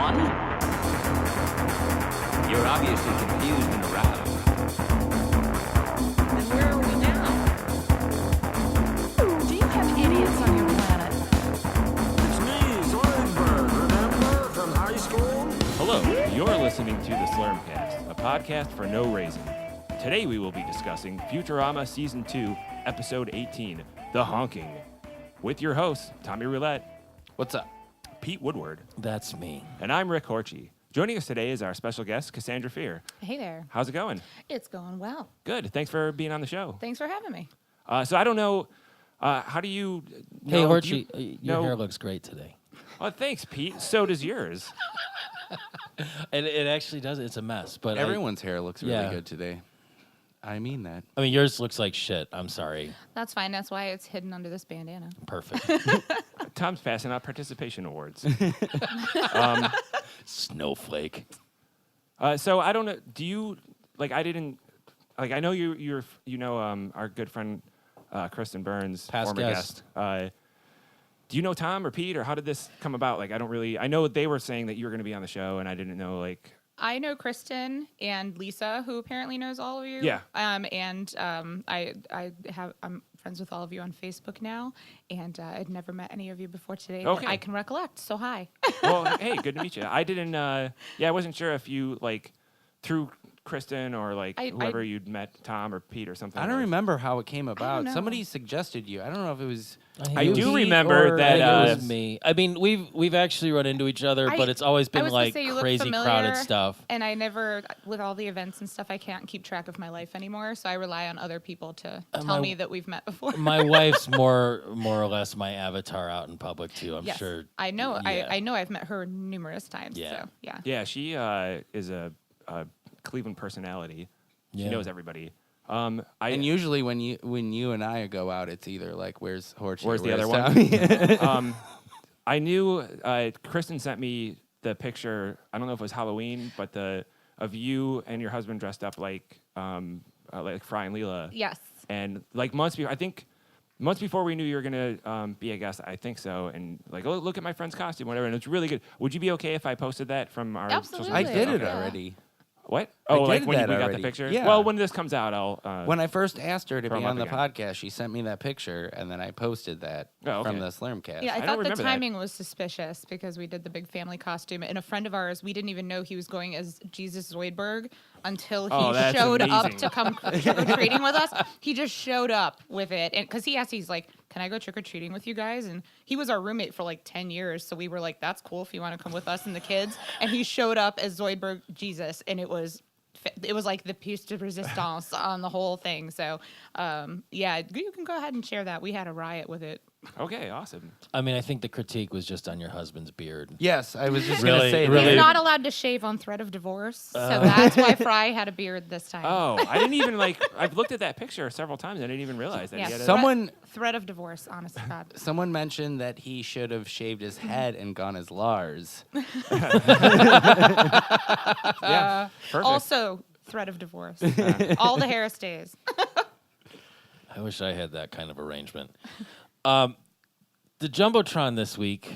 one? You're obviously confused and aroused. Then where are we now? Do you have idiots on your planet? It's me, Zoidberg, remember from high school? Hello, you're listening to the Slurmcast, a podcast for no reason. Today we will be discussing Futurama Season 2, Episode 18, The Honking, with your hosts, Tommy Roulette. What's up? Pete Woodward. That's me. And I'm Rick Horchie. Joining us today is our special guest, Cassandra Fear. Hey there. How's it going? It's going well. Good. Thanks for being on the show. Thanks for having me. So I don't know, how do you Hey, know? Horchie, your know- hair looks great today. Oh, thanks, Pete. So does yours. And it actually does. It's a mess. But Everyone's hair looks really yeah. good today. I mean that. I mean, yours looks like shit. I'm sorry. That's fine. That's why it's hidden under this bandana. Perfect. Tom's passing out participation awards. Snowflake. So I don't know. Do you like? I didn't like. I know you know our good friend Kristen Burns, Past former guest. guest. Do you know Tom or Pete, or how did this come about? Like, I don't really. I know they were saying that you were going to be on the show, and I didn't know like. I know Kristen and Lisa, who apparently knows all of you. Yeah. I'm friends with all of you on Facebook now, and I'd never met any of you before today Okay. that I can recollect. So hi. Well, hey, good to meet you. I didn't. I wasn't sure if you like through Kristen or like whoever you'd met, Tom orEte or something. I don't remember how it came about. know. Somebody suggested you. I don't know if it was. I You, do Pete, remember or that, I think it was me. I mean, we've actually run into each other, but it's always I been was gonna like say, you look crazy familiar, crowded stuff. And I never, with all the events and stuff, I can't keep track of my life anymore. So I rely on other people to tell me that we've met before. My wife's more or less my avatar out in public too. I'm Yes, sure. I know. Yeah. I know. I've met her numerous times. Yeah. So yeah. Yeah, she is a Cleveland personality. She Yeah. knows everybody. And usually when you and I go out, it's either like, where's Horchie? Where's or the other Tommy? one? I knew Kristen sent me the picture. I don't know if it was Halloween, but of you and your husband dressed up like Fry and Leela. Yes. And like months before we knew you were gonna be a guest, I think so. And like, oh, look at my friend's costume, whatever. And it's really good. Would you be okay if I posted that from our? Absolutely. Social I media? did it Yeah. already. What? I Oh, like did when we that got the already. picture? Yeah. Well, when this comes out, I'll. When I first asked her to throw be 'em on the up again. podcast, she sent me that picture, and then I posted that Oh, okay. from the Slurmcast. Yeah, I don't thought the remember that. timing was suspicious because we did the big family costume, and a friend of ours, we didn't even know he was going as Jesus Zoidberg until he Oh, that's showed up amazing. to come trick-or-treating with us. He just showed up with it, and because he's like, "Can I go trick-or-treating with you guys?" And he was our roommate for like 10 years, so we were like, "That's cool if you want to come with us and the kids." And he showed up as Zoidberg Jesus, and it was like the piece de resistance on the whole thing. So, yeah, you can go ahead and share that. We had a riot with it. Okay, awesome. I mean, I think the critique was just on your husband's beard. Yes, I was just Really- going to say really- He's that. not allowed to shave on threat of divorce, so that's why Fry had a beard this time. Oh, I didn't even like. I've looked at that picture several times. I didn't even realize that. Yeah. He had a- Someone Threat of divorce, honest to God. Someone mentioned that he should have shaved his head and gone as Lars. yeah, perfect. Also, threat of divorce. All the hair stays. I wish I had that kind of arrangement. The Jumbotron this week,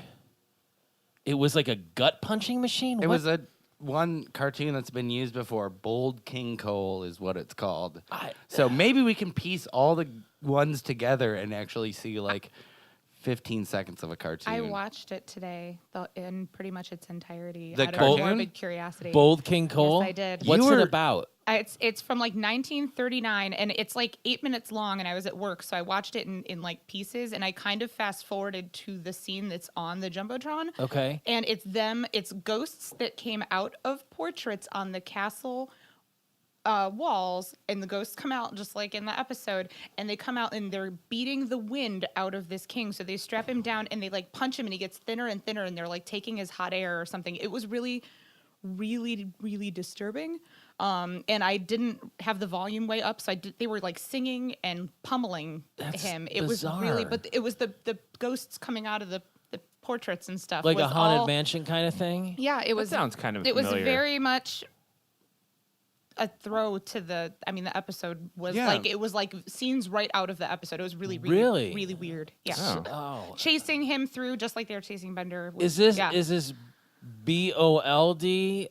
it was like a gut punching machine. It What? was one cartoon that's been used before. Bold King Cole is what it's called. So maybe we can piece all the ones together and actually see like 15 seconds of a cartoon. I watched it today in pretty much its entirety The out of cartoon? morbid curiosity. Bold King Cole. Yes, I did. What's You it were- about? It's from like 1939, and it's like 8 minutes long, and I was at work, so I watched it in like pieces, and I kind of fast forwarded to the scene that's on the Jumbotron. Okay. And it's ghosts that came out of portraits on the castle walls, and the ghosts come out just like in the episode, and they come out and they're beating the wind out of this king. So they strap him down and they like punch him, and he gets thinner and thinner, and they're like taking his hot air or something. It was really, really, really disturbing. And I didn't have the volume way up, so they were like singing and pummeling him. It bizarre. was really, but it was the ghosts coming out of the portraits and stuff. Like was a haunted all- mansion kind of thing? Yeah, it was. sounds kind of It was familiar. very much a throw to the. I mean, the episode was Yeah. like it was like scenes right out of the episode. It was really, really, Really? really weird. Yeah, Oh. Oh. chasing him through just like they were chasing Bender. Is this yeah. is this BOLD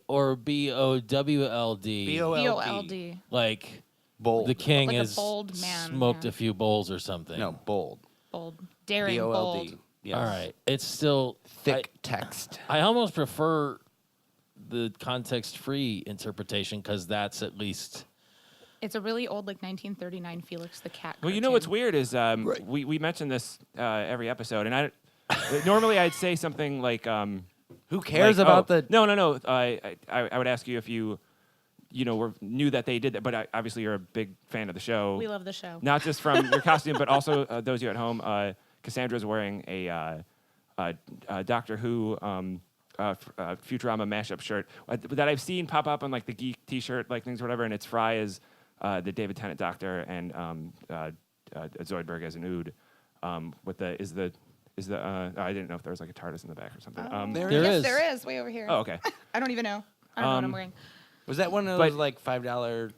or BOWLD? BOLD. Like Bold. the king Like a has bold man, smoked yeah. a few bowls or something. No, bold. Bold. Daring, BOLD. bold. Yes. All right. It's still Thick text. I almost prefer the context-free interpretation because that's at least. It's a really old, like 1939 Felix the Cat. Well, you know what's cartoon. weird is we mention this every episode, and normally I'd say something like Who cares like, about oh, the? No. I would ask you if you knew that they did that, but obviously you're a big fan of the show. We love the show. Not just from your costume, but also those of you at home. Cassandra's wearing a Doctor Who Futurama mashup shirt that I've seen pop up on like the Geek T-shirt like things or whatever, and it's Fry as the David Tennant Doctor and Zoidberg as an Ood. With the I didn't know if there was like a TARDIS in the back or something. There yes, is. there is. Way over here. Oh, okay. I don't even know. I don't know what I'm wearing. Was that one of But- those like $5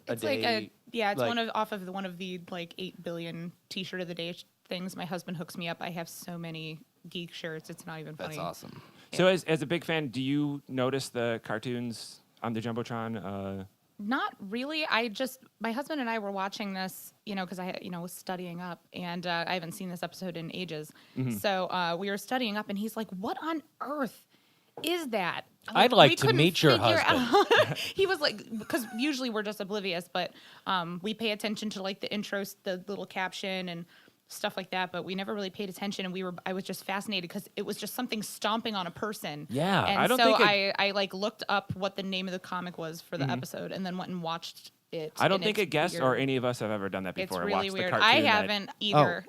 a It's day? like it's like- one of the like 8 billion T-shirt of the day things. My husband hooks me up. I have so many geek shirts. It's not even funny. That's awesome. So as a big fan, do you notice the cartoons on the Jumbotron? Not really. My husband and I were watching this, because I, was studying up, and I haven't seen this episode in ages. Mm-hmm. So we were studying up, and he's like, "What on earth is that?" I'd like we to couldn't meet your figure husband. out- He was like, because usually we're just oblivious, but we pay attention to like the intros, the little caption, and stuff like that, but we never really paid attention, and I was just fascinated because it was just something stomping on a person. Yeah. And I don't so think it- I like looked up what the name of the comic was for the episode, and then went and watched it. I don't and think it's a guest weird. or any of us have ever done that It's before. really watched weird. The I cartoon that- haven't either.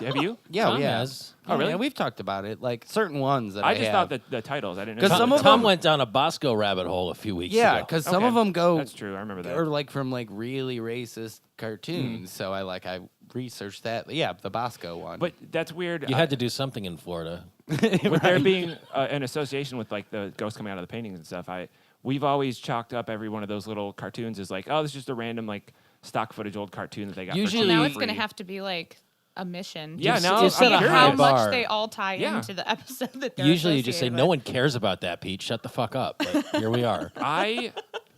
Have you? Yeah, Tom yeah. has. Oh, really? Yeah, we've talked about it. Like certain ones that I just have. thought the titles. I didn't know. 'Cause some of Tom them- went down a Bosco rabbit hole a few weeks Yeah, ago. because some Okay. of them go. That's true. I remember that. Or like from like really racist cartoons. So I researched that. Yeah, the Bosco one. But that's weird. You had to do something in Florida. With there being an association with like the ghosts coming out of the paintings and stuff. We've always chalked up every one of those little cartoons as like, oh, this is just a random like stock footage old cartoon that they got. Usually- for Now cheap it's for going to free. have to be like a mission. Yeah, Just now to you set see a how high much bar. they all tie Yeah. into the episode that they're Usually you just say, associated no with. one cares about that, Pete. Shut the fuck up. But here we are.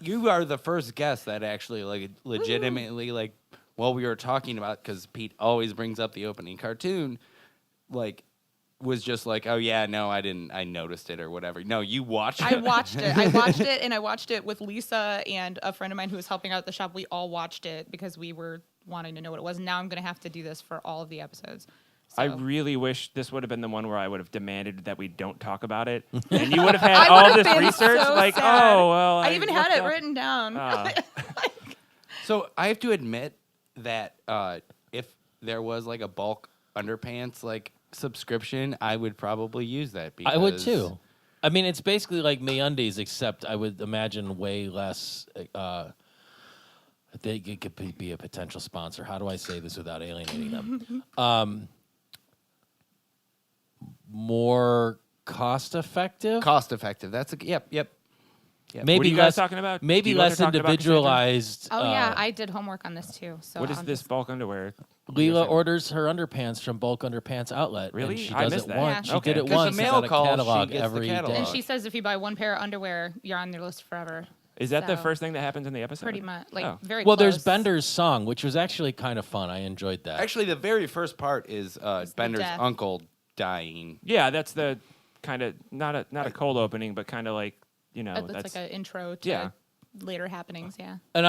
you are the first guest that actually like legitimately like while we were talking about, because Pete always brings up the opening cartoon, like was just like, oh yeah, no, I didn't, I noticed it or whatever. No, you watched it. I watched it. I watched it, and I watched it with Lisa and a friend of mine who was helping out at the shop. We all watched it because we were wanting to know what it was. And now I'm going to have to do this for all of the episodes. So. I really wish this would have been the one where I would have demanded that we don't talk about it, and you would have had I all would've this been research. so Like, sad. oh well, I even had looked it up- written down. So I have to admit that if there was like a bulk underpants like subscription, I would probably use that. Because I would too. I mean, it's basically like MeUndies, except I would imagine way less. They could be a potential sponsor. How do I say this without alienating them? More cost effective. Cost effective. That's a yep. Maybe What are you guys less, talking about? Maybe Do you guys less are talking about individualized. Oh yeah, I did homework on this too. So What is I'm this just- bulk underwear? Leela orders her underpants from Bulk Underpants Outlet. Really? And she I does missed it that. once. Yeah. She Okay. did it 'Cause the once. mail It's got call, a she catalog gets the every catalog. day. And she says if you buy one pair of underwear, you're on their list forever. Is that the So- first thing that happens in the episode? Pretty much, like Oh. very. Well, close. there's Bender's song, which was actually kind of fun. I enjoyed that. Actually, the very first part is the Bender's death. uncle dying. Yeah, that's the kind of not a cold opening, but kind of like It's that's like an intro to yeah. later happenings. Yeah. And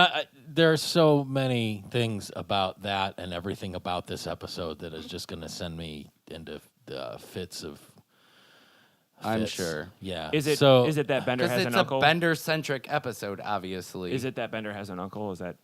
there are so many things about that and everything about this episode that is just going to send me into fits of. I'm fits. sure. Yeah. Is it So, is it that Bender Because has it's an a uncle? Bender-centric episode, obviously. Is it that Bender has an uncle? Is that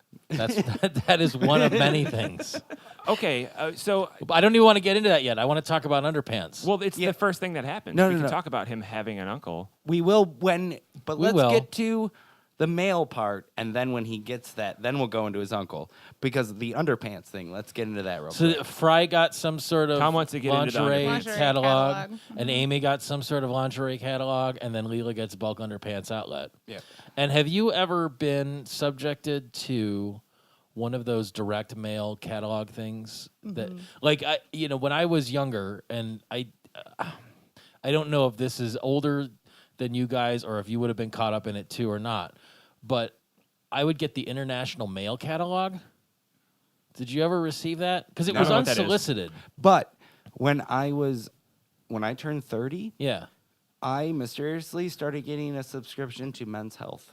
that is one of many things. okay? So But I don't even want to get into that yet. I want to talk about underpants. well, it's Yeah. the first thing that happens. No, we no, can no. talk about him having an uncle. We will when, but We let's will. get to the male part, and then when he gets that, then we'll go into his uncle. Because the underpants thing, let's get into that real So quick. Fry got some sort of Tom wants to get into the lingerie, underpants. Lingerie catalog, catalog. and Amy got some sort of lingerie catalog, and then Leela gets Bulk Underpants Outlet. Yeah. And have you ever been subjected to one of those direct mail catalog things that, like, when I was younger, and I don't know if this is older than you guys, or if you would have been caught up in it too or not. But I would get the International Mail catalog. Did you ever receive that? Because it was know what that is. unsolicited. But when I turned 30, Yeah. I mysteriously started getting a subscription to Men's Health.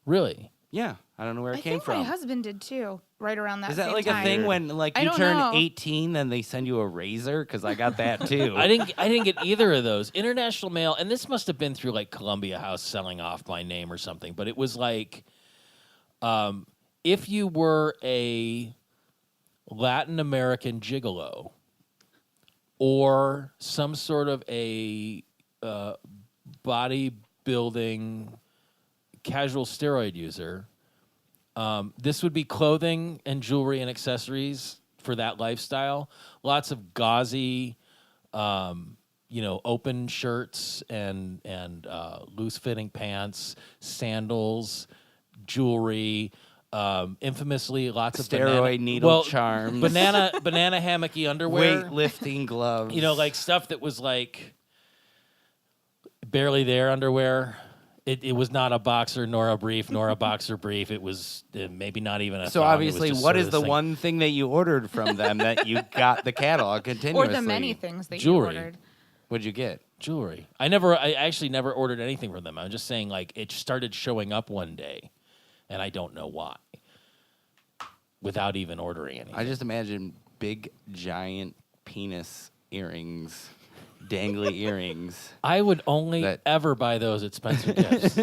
Really? Yeah, I don't know where it I came think from. my husband did too, right around that Is that same like time. a thing when like I you don't turn know. 18, then they send you a razor? Because I got that too. I didn't get either of those. International Mail, and this must have been through like Columbia House selling off my name or something, but it was like if you were a Latin American gigolo or some sort of a bodybuilding casual steroid user, this would be clothing and jewelry and accessories for that lifestyle. Lots of gauzy, open shirts and loose fitting pants, sandals, jewelry. Infamously, lots of Steroid needle charms. banana hammocky underwear, Weightlifting gloves. like stuff that was like barely there underwear. It was not a boxer nor a brief nor a boxer brief. It was maybe not even a So thong. It was obviously, just what sort is of the thing. one thing that you ordered from them that you got the catalog continuously? Or the many things that Jewelry. you ordered. What'd you get? Jewelry. I actually never ordered anything from them. I'm just saying, like, it started showing up one day, and I don't know why, without even ordering anything. I just imagine big, giant penis earrings, dangly earrings. I would only That- ever buy those at Spencer Gifts.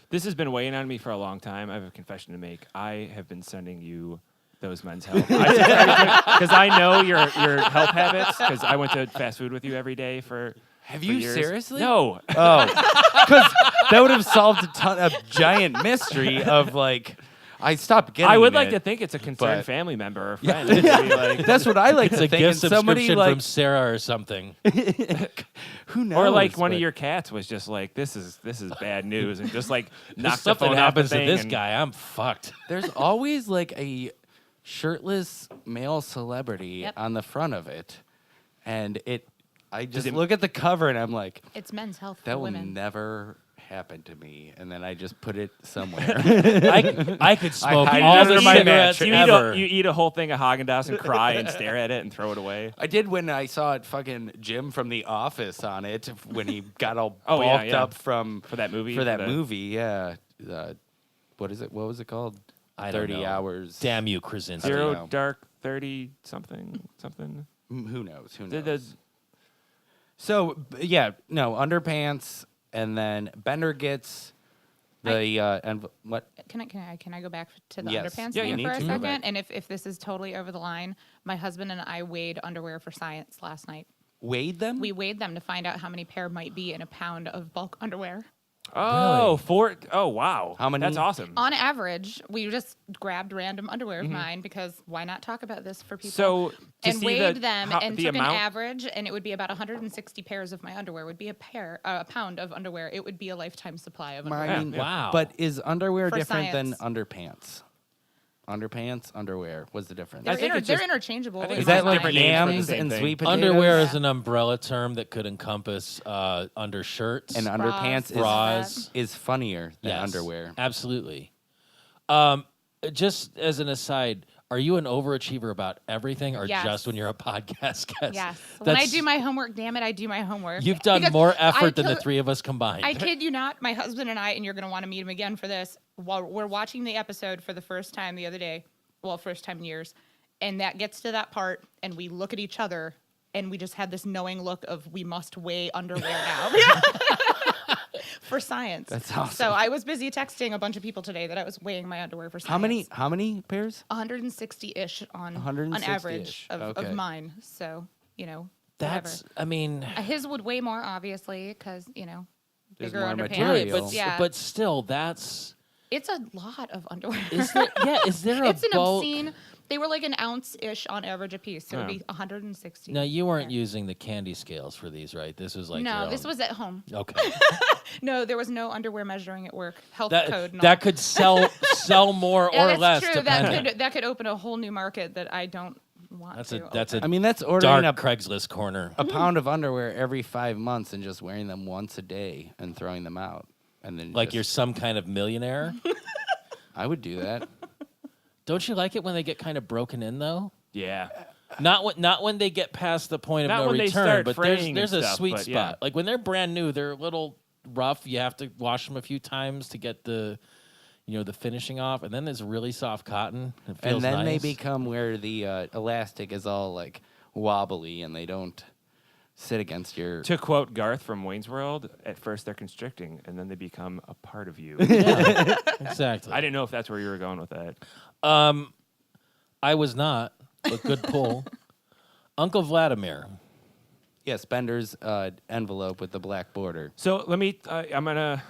This has been weighing on me for a long time. I have a confession to make. I have been sending you those Men's Health because I know your health habits. Because I went to fast food with you every day for. Have for you years. seriously? No. Oh, because that would have solved a giant mystery of like. I stopped getting. I would it, like to think it's a concerned but- family member or friend. It'd be like- That's what I like It's to a think. gift and somebody subscription like from Sarah or something. who knows? or like one but of your cats was just like, this is bad news, and just like If knocked the something phone happens off the to thing this and- guy, I'm fucked. There's always like a shirtless male celebrity Yep. on the front of it, and I just it- look at the cover and I'm like, It's Men's Health that for will women. never happen to me, and then I just put it somewhere. I could smoke hide it all under the my cigarettes mattress. ever. You eat a whole thing of Haagen-Dazs and cry and stare at it and throw it away. I did when I saw it fucking Jim from The Office on it when he got all Oh, bulked yeah. up from For that movie? For that For the- movie, yeah. What is it? What was it called? I don't 30 know. hours. Damn you, Krasinski. don't Zero know. Dark 30 something. Who knows? Who The- knows? the- So yeah, no underpants, and then Bender gets the and what? Can I go back to the Yes. underpants Yeah, thing you need for a to go second? back. And if this is totally over the line, my husband and I weighed underwear for science last night. Weighed them? We weighed them to find out how many pair might be in a pound of bulk underwear. Oh, oh, wow. How many? That's awesome. On average, we just grabbed random underwear of mine because why not talk about this for people? So, to and see weighed the- them how- and the took amount- an average, and it would be about 160 pairs of my underwear. Would be a pound of underwear. It would be a lifetime supply of underwear. I mean, Wow. But is underwear For different than science. underpants? Underpants, underwear. What's the difference? They're, think it's they're just- interchangeable. I think in Is it's my that like different mind. names for the yams same and thing. sweet potatoes? Underwear Yeah. is an umbrella term that could encompass undershirts. and underpants is, Bras. is funnier than Yes, underwear. Absolutely. Just as an aside, are you an overachiever about everything or Yes. just when you're a podcast guest? Yes. When I That's- do my homework, damn it, I do my homework. You've done Because more I effort than the kid- three of us combined. I kid you not, my husband and I, and you're going to want to meet him again for this, while we're watching the episode for the first time the other day, well, first time in years, and that gets to that part, and we look at each other, and we just had this knowing look of we must weigh underwear now. For science. That's awesome. So I was busy texting a bunch of people today that I was weighing my underwear for science. How many pairs? 160-ish on 160-ish, average of okay. mine. So, whatever. That's, I mean, His would weigh more, obviously, because, There's bigger more underpants. material. but, Yeah. but still, that's, It's a lot of underwear. is there a It's an bulk? obscene. They were like an ounce-ish on average a piece. So it would Yeah. be 160. Now, you weren't Yeah. using the candy scales for these, right? This was like No, your this own- was at home. Okay. No, there was no underwear measuring at work. Health that code. And all. that could sell more Yeah, or that's less, true. depending. That could open a whole new market that I don't want That's to. a that's a I mean, that's ordering dark a Craigslist corner. pound of underwear every 5 months and just wearing them once a day and throwing them out. And then Like just- you're some kind of millionaire. I would do that. Don't you like it when they get kind of broken in though? Yeah. Not when they get past the point of Not no when they return, start but fraying there's and a stuff, sweet but spot. yeah. Like when they're brand new, they're a little rough. You have to wash them a few times to get the finishing off, and then there's really soft cotton. It feels And then they nice. become where the elastic is all like wobbly and they don't sit against your. To quote Garth from Wayne's World, at first they're constricting, and then they become a part of you. Yeah, exactly. I didn't know if that's where you were going with that. I was not, but good pull. Uncle Vladimir. Yes, Bender's envelope with the black border. So let me. I'm gonna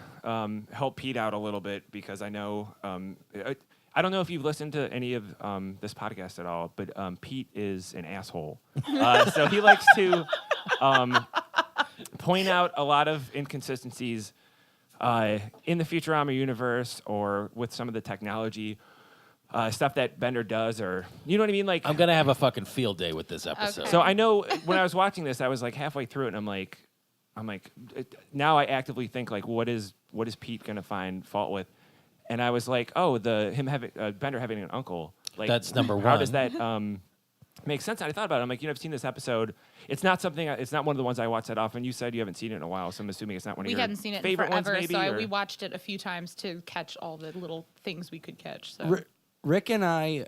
help Pete out a little bit because I know. I don't know if you've listened to any of this podcast at all, but Pete is an asshole. So he likes to point out a lot of inconsistencies in the Futurama universe or with some of the technology stuff that Bender does, or you know what I mean. Like I'm gonna have a fucking field day with this episode. Okay. So I know when I was watching this, I was like halfway through it, and I'm like, now I actively think like, what is Pete gonna find fault with? And I was like, oh, Bender having an uncle. Like That's number How one. does that make sense? And I thought about it. I'm like, I've seen this episode. It's not one of the ones I watch that often. You said you haven't seen it in a while, so I'm assuming it's not one of We your hadn't seen it in favorite forever, ones, maybe. so or- we watched it a few times to catch all the little things we could catch. So Rick and I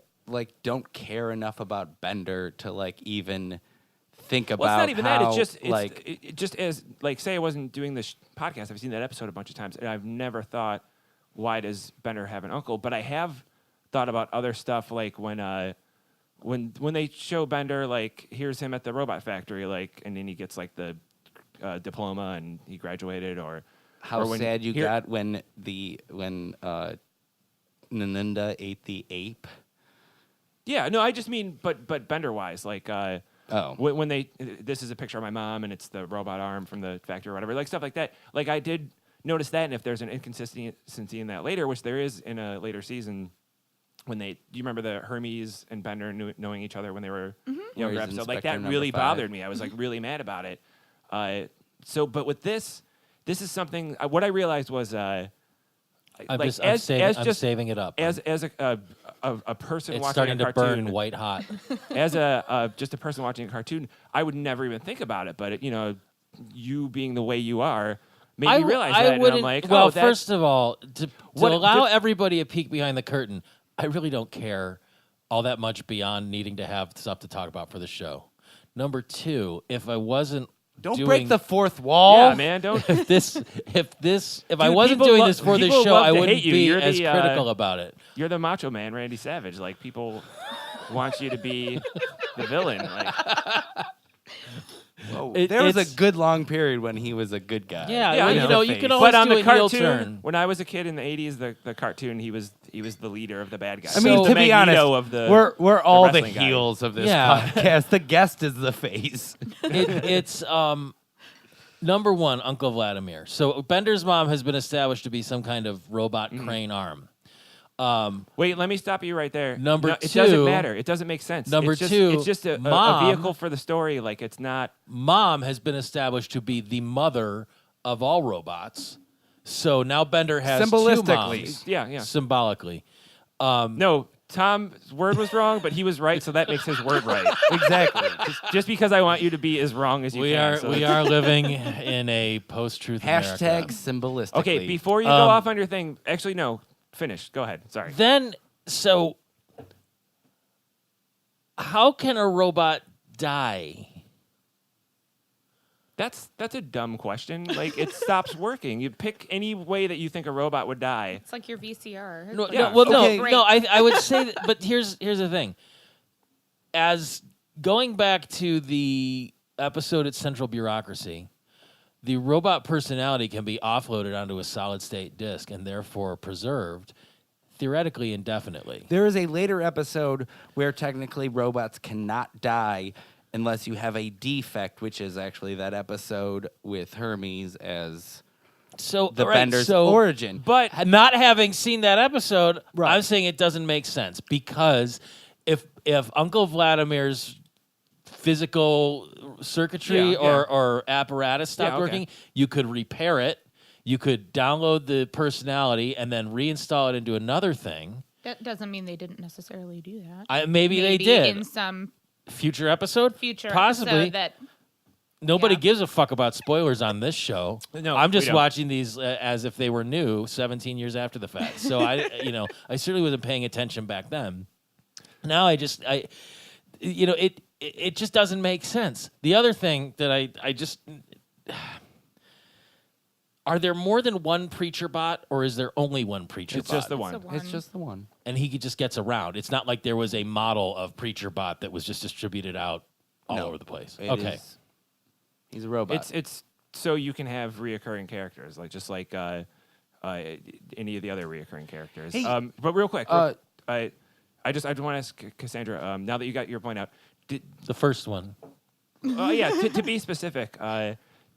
don't care enough about Bender to like even think about. Well, it's not even that. how, It's just like it just as like say I wasn't doing this podcast. I've seen that episode a bunch of times, and I've never thought, why does Bender have an uncle? But I have thought about other stuff, like when they show Bender, like here's him at the robot factory, like, and then he gets like the diploma and he graduated, or how when sad you here- got when Naninda ate the ape. Yeah, no, I just mean, but Bender wise, like. When this is a picture of my mom and it's the robot arm from the factory or whatever, like stuff like that. Like I did notice that, and if there's an inconsistency in that later, which there is in a later season, when do you remember the Hermes and Bender knowing each other when they were younger Where he's episode? Like Inspector that number really 5. bothered me. I was like really mad about it. But with this is something. What I realized was. I'm saving it up. As a person it's watching starting a to cartoon, burn white hot. as just a person watching a cartoon, I would never even think about it. But you being the way you are made me realize that. And I'm like, well, oh, that, first of all, to What- allow the- everybody a peek behind the curtain, I really don't care all that much beyond needing to have stuff to talk about for the show. Number two, if I wasn't Don't doing, break the fourth wall. yeah, man, don't. if I Dude, wasn't people doing lo- this for this people show, love I to wouldn't hate you. be You're as the, critical about it. You're the Macho Man, Randy Savage. Like people want you to be the villain. Like, There was it's- a good long period when he was a good guy. Yeah, Yeah, well, I you know. know, The you face. can always but on do the a heel cartoon, turn. when I was a kid in the '80s, the cartoon, he was the leader of the bad guys. I mean, So- to be honest, Magneto of the we're all the wrestling guy. heels of this Yeah. podcast. The guest is the face. It's number one, Uncle Vladimir. So Bender's mom has been established to be some kind of robot Mm-hmm. crane arm. Wait, let me stop you right there. Number It doesn't two- matter. It doesn't make sense. Number it's just, two, it's just a Mom- vehicle for the story. Like it's not. Mom has been established to be the mother of all robots. So now Bender has two Symbolistically. moms. Yeah. Symbolically. No, Tom's word was wrong, but he was right, so that makes his word right. Exactly. Just because I want you to be as wrong as you We can. are so we that's- are living in a post-truth Hashtag America. symbolistically. Okay, before you go off on your thing, actually no, finish. Go ahead. Sorry. Then, so how can a robot die? That's a dumb question. Like it stops working. You pick any way that you think a robot would die. it's like your VCR. No, Yeah. well, Okay. no. I would say that, but here's the thing. As going back to the episode at Central Bureaucracy, the robot personality can be offloaded onto a solid state disk and therefore preserved theoretically indefinitely. There is a later episode where technically robots cannot die unless you have a defect, which is actually that episode with Hermes as So the right, Bender's so, origin. But not having seen that episode, Right. I'm saying it doesn't make sense because if Uncle Vladimir's physical circuitry Yeah, yeah. or apparatus stopped Yeah, okay. working, you could repair it. You could download the personality and then reinstall it into another thing. That doesn't mean they didn't necessarily do that. Maybe they did. in some Future episode? future Possibly. episode that Nobody yeah. gives a fuck about spoilers on this show. No, I'm we just don't. watching these as if they were new 17 years after the fact. So I certainly wasn't paying attention back then. Now it just doesn't make sense. The other thing that I just are there more than one preacher bot, or is there only one preacher It's bot? just the one. It's just the one. And he just gets around. It's not like there was a model of preacher bot that was just distributed out all No. over the place. It Okay. is- he's a robot. It's so you can have reoccurring characters, like any of the other reoccurring characters. Hey, but real quick, I want to ask Cassandra. Now that you got your point out, The first one. to be specific,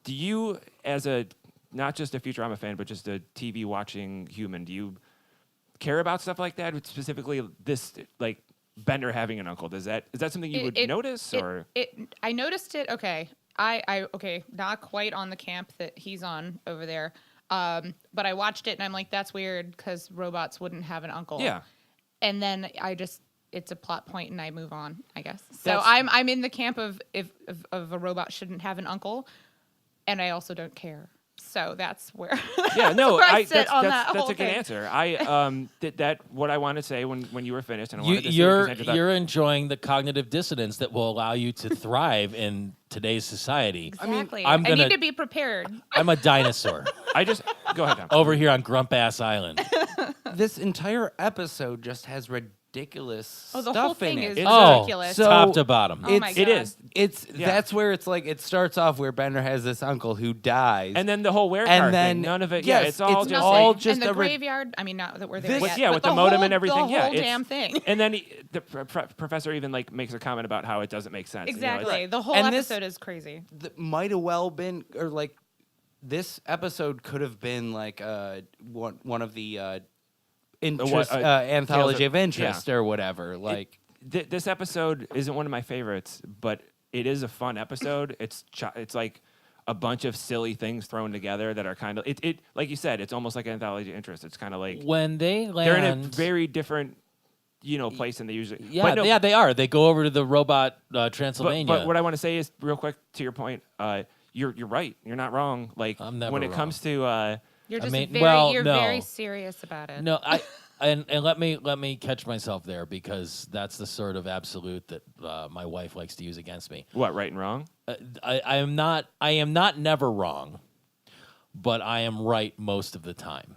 do you, as a not just a Futurama fan, but just a TV watching human, do you care about stuff like that? Specifically, this like Bender having an uncle. Is that something you would notice, or I noticed it. Okay, I not quite on the camp that he's on over there. But I watched it and I'm like, that's weird because robots wouldn't have an uncle. Yeah. And then it's a plot point and I move on, I guess. So That's- I'm in the camp of if a robot shouldn't have an uncle, and I also don't care. So that's where Yeah, no, where I sit on that's that whole a good thing. answer. I did that. What I want to say when you were finished, and I wanted to see You're what Cassandra thought. you're enjoying the cognitive dissonance that will allow you to thrive in today's society. Exactly. I'm I gonna- need to be prepared. I'm a dinosaur I just go ahead, Tom. over here on Grump Ass Island. This entire episode just has ridiculous Oh, the stuff whole thing in is it. ridiculous. so- Top to bottom. Oh my It's- God. It is. It's Yeah. that's where it's like it starts off where Bender has this uncle who dies, And then the whole werecar And then- thing, none of it. yes, Yeah, it's all it's just all like, just and the a rid- graveyard. I mean, not that we're there This- yet. yeah, but with the modem whole, and everything. The Yeah, whole it's- damn thing. And then the professor even like makes a comment about how it doesn't make sense. You know, it's- Exactly. The whole And this- episode is crazy. that might have well been, or like this episode could have been like one of the interest anthology Tales of interest or whatever. Like this episode isn't one of my favorites, but it is a fun episode. It's like a bunch of silly things thrown together that are kind of it. Like you said, it's almost like an anthology of interest. It's kind of like When they land, they're in a very different, place than they usually. yeah, but no, yeah, they are. They go over to the robot But, Transylvania. but what I want to say is real quick to your point. You're right. You're not wrong. Like I'm never when it wrong. comes to You're I just mean, very, well, you're no. very serious about it. No, and let me catch myself there because that's the sort of absolute that my wife likes to use against me. what right and wrong. I am not never wrong, but I am right most of the time.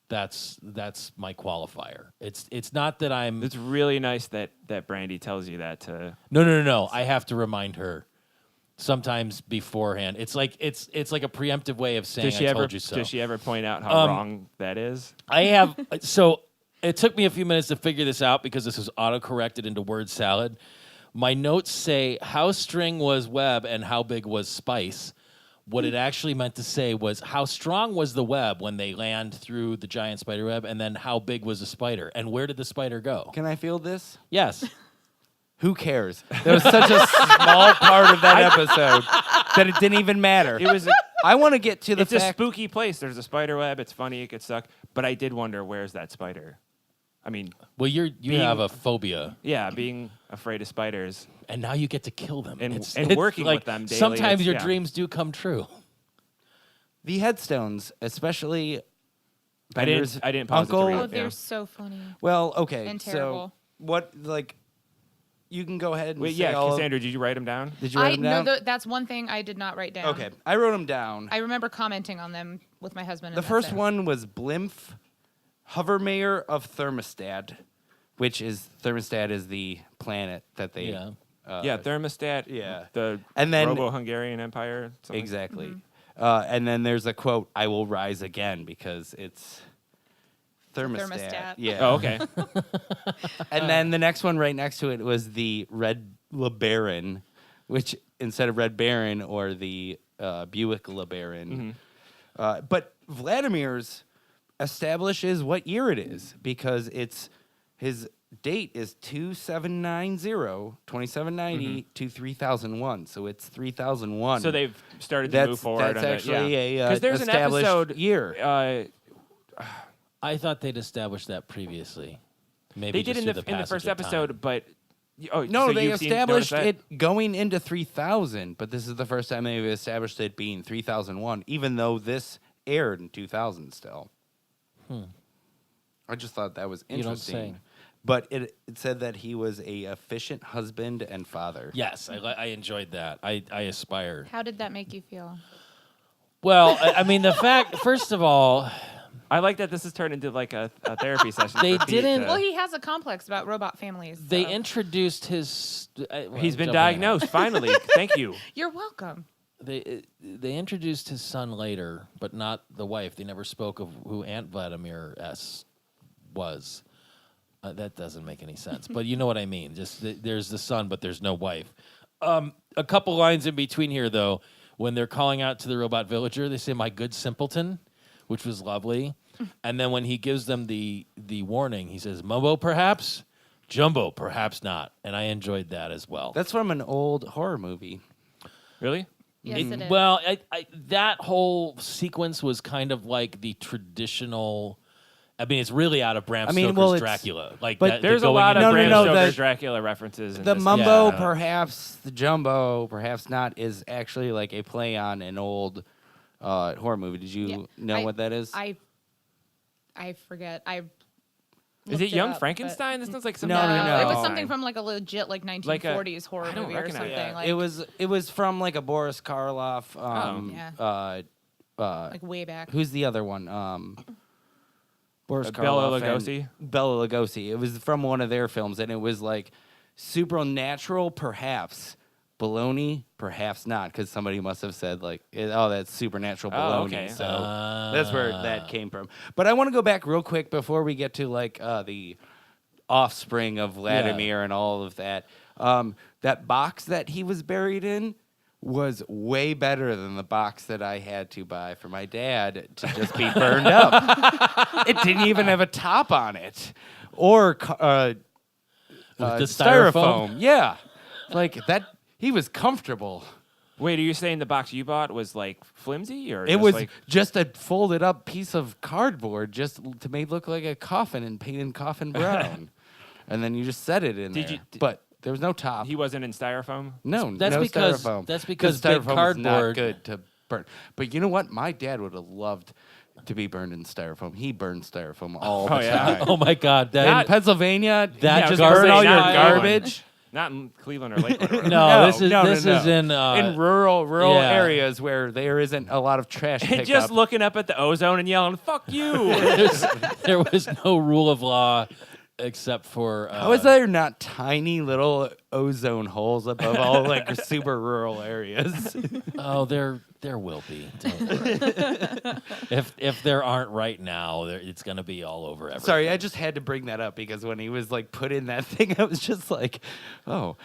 That's my qualifier. It's not that I'm It's really nice that Brandy tells you that to. no. I have to remind her sometimes beforehand. It's like a preemptive way of saying I told you so. Does she ever point out how wrong that is? I have so it took me a few minutes to figure this out because this was auto-corrected into word salad. My notes say how string was web and how big was spice. What it actually meant to say was how strong was the web when they land through the giant spider web, and then how big was the spider, and where did the spider go? can I feel this? Yes. Who cares? There was such a small part of that episode that it didn't even matter. It was. I want to get to the It's a fact. spooky place. There's a spider web. It's funny. It gets stuck. But I did wonder, where's that spider? I mean, Well, you Being- have a phobia, yeah, being afraid of spiders. and now you get to kill them. And- It's and working like, with them daily, Sometimes it's- your yeah. dreams do come true. The headstones, especially I didn't Bender's pause it to uncle. read Oh, it. they're Yeah. so funny. Well, okay. And So terrible. what, like, you can go ahead and Wait, say yeah, all of- Cassandra, did you write them down? Did you write them down? That's one thing I did not write down. Okay, I wrote them down. I remember commenting on them with my husband. The and first that's it. one was Blimpf, Hovermayor of Thermostad, which is Thermostad is the planet that they. Yeah. Yeah, thermostat. yeah. The And then- Robo-Hungarian Empire. something. Exactly. Mm-hmm. And then there's a quote, "I will rise again," because it's thermostat. thermostat. Yeah. Oh, okay. And then the next one right next to it was the Red LeBaron, which instead of Red Baron or the Buick LeBaron. But Vladimir's establishes what year it is because it's his date is 2790 to 3001. So it's 3001. So they've started to move forward. That's actually because there's an established episode year. I thought they'd established that previously. Maybe They did just in through the passage first of time. episode, but No, so they you've established noticed that? it going into 3000, but this is the first time they've established it being 3001, even though this aired in 2000 still. I just thought that was You don't interesting. say. But it said that he was a efficient husband and father. Yes, I enjoyed that. I aspire. How did that make you feel? Well, I mean, the fact, first of all, I like that this has turned into like a therapy session. They for Pete didn't- to- Well, he has a complex about robot families. they so. introduced his. He's been jumping ahead. diagnosed finally. Thank you. You're welcome. They introduced his son later, but not the wife. They never spoke of who Aunt Vladimir S. was. That doesn't make any sense, but you know what I mean. Just there's the son, but there's no wife. A couple lines in between here, though, when they're calling out to the robot villager, they say, "My good simpleton," which was lovely. And then when he gives them the warning, he says, "Mumbo, perhaps, Jumbo, perhaps not." And I enjoyed that as well. That's from an old horror movie. Really? Yes, it is. Well, that whole sequence was kind of like the traditional. I mean, it's really out of Bram Stoker's well, it's- Dracula. Like, but that, There's a going lot of into Bram no, Stoker's the- Dracula references. In The this. Mumbo, Yeah. perhaps, the Jumbo, perhaps not, is actually like a play on an old horror movie. Did you Yeah, know what that is? I forget. I Is looked it Young up, but- Frankenstein? This sounds like something. No, like no, Young no. It was Frankenstein. something from like a legit like 1940s horror I don't movie or recognize something. that. Like it was from like a Boris Karloff. like way back. Who's the other one? Boris Bela Karloff. Lugosi? Bela Lugosi. It was from one of their films, and it was like supernatural, perhaps. Baloney, perhaps not, because somebody must have said like, "Oh, that's supernatural baloney." Oh, okay. So that's where that came from. But I want to go back real quick before we get to like the offspring of Vladimir and all of that. That box that he was buried in was way better than the box that I had to buy for my dad to just be burned up. It didn't even have a top on it, or the styrofoam. Yeah, like that. He was comfortable. Wait, are you saying the box you bought was like flimsy, or It just was like, just a folded up piece of cardboard, just to make it look like a coffin and painted coffin brown, and then you just set it in there. But there was no top. he wasn't in styrofoam? No, That's no because- styrofoam. that's because styrofoam big is not cardboard- good to burn. But you know what? My dad would have loved to be burned in styrofoam. He burned styrofoam all the yeah. time. Oh my God! In Pennsylvania, that you just garbage- burn all your not garbage. Not in Cleveland or Lakewood. Or whatever. No, this is no, this is in in rural yeah. areas where there isn't a lot of trash And pickup. just looking up at the ozone and yelling, "Fuck you!" there was no rule of law except for. How is there not tiny little ozone holes above all like super rural areas? Oh, there will be. Don't worry. if there aren't right now, it's going to be all over everything. Sorry, I just had to bring that up because when he was like put in that thing, I was just like, oh,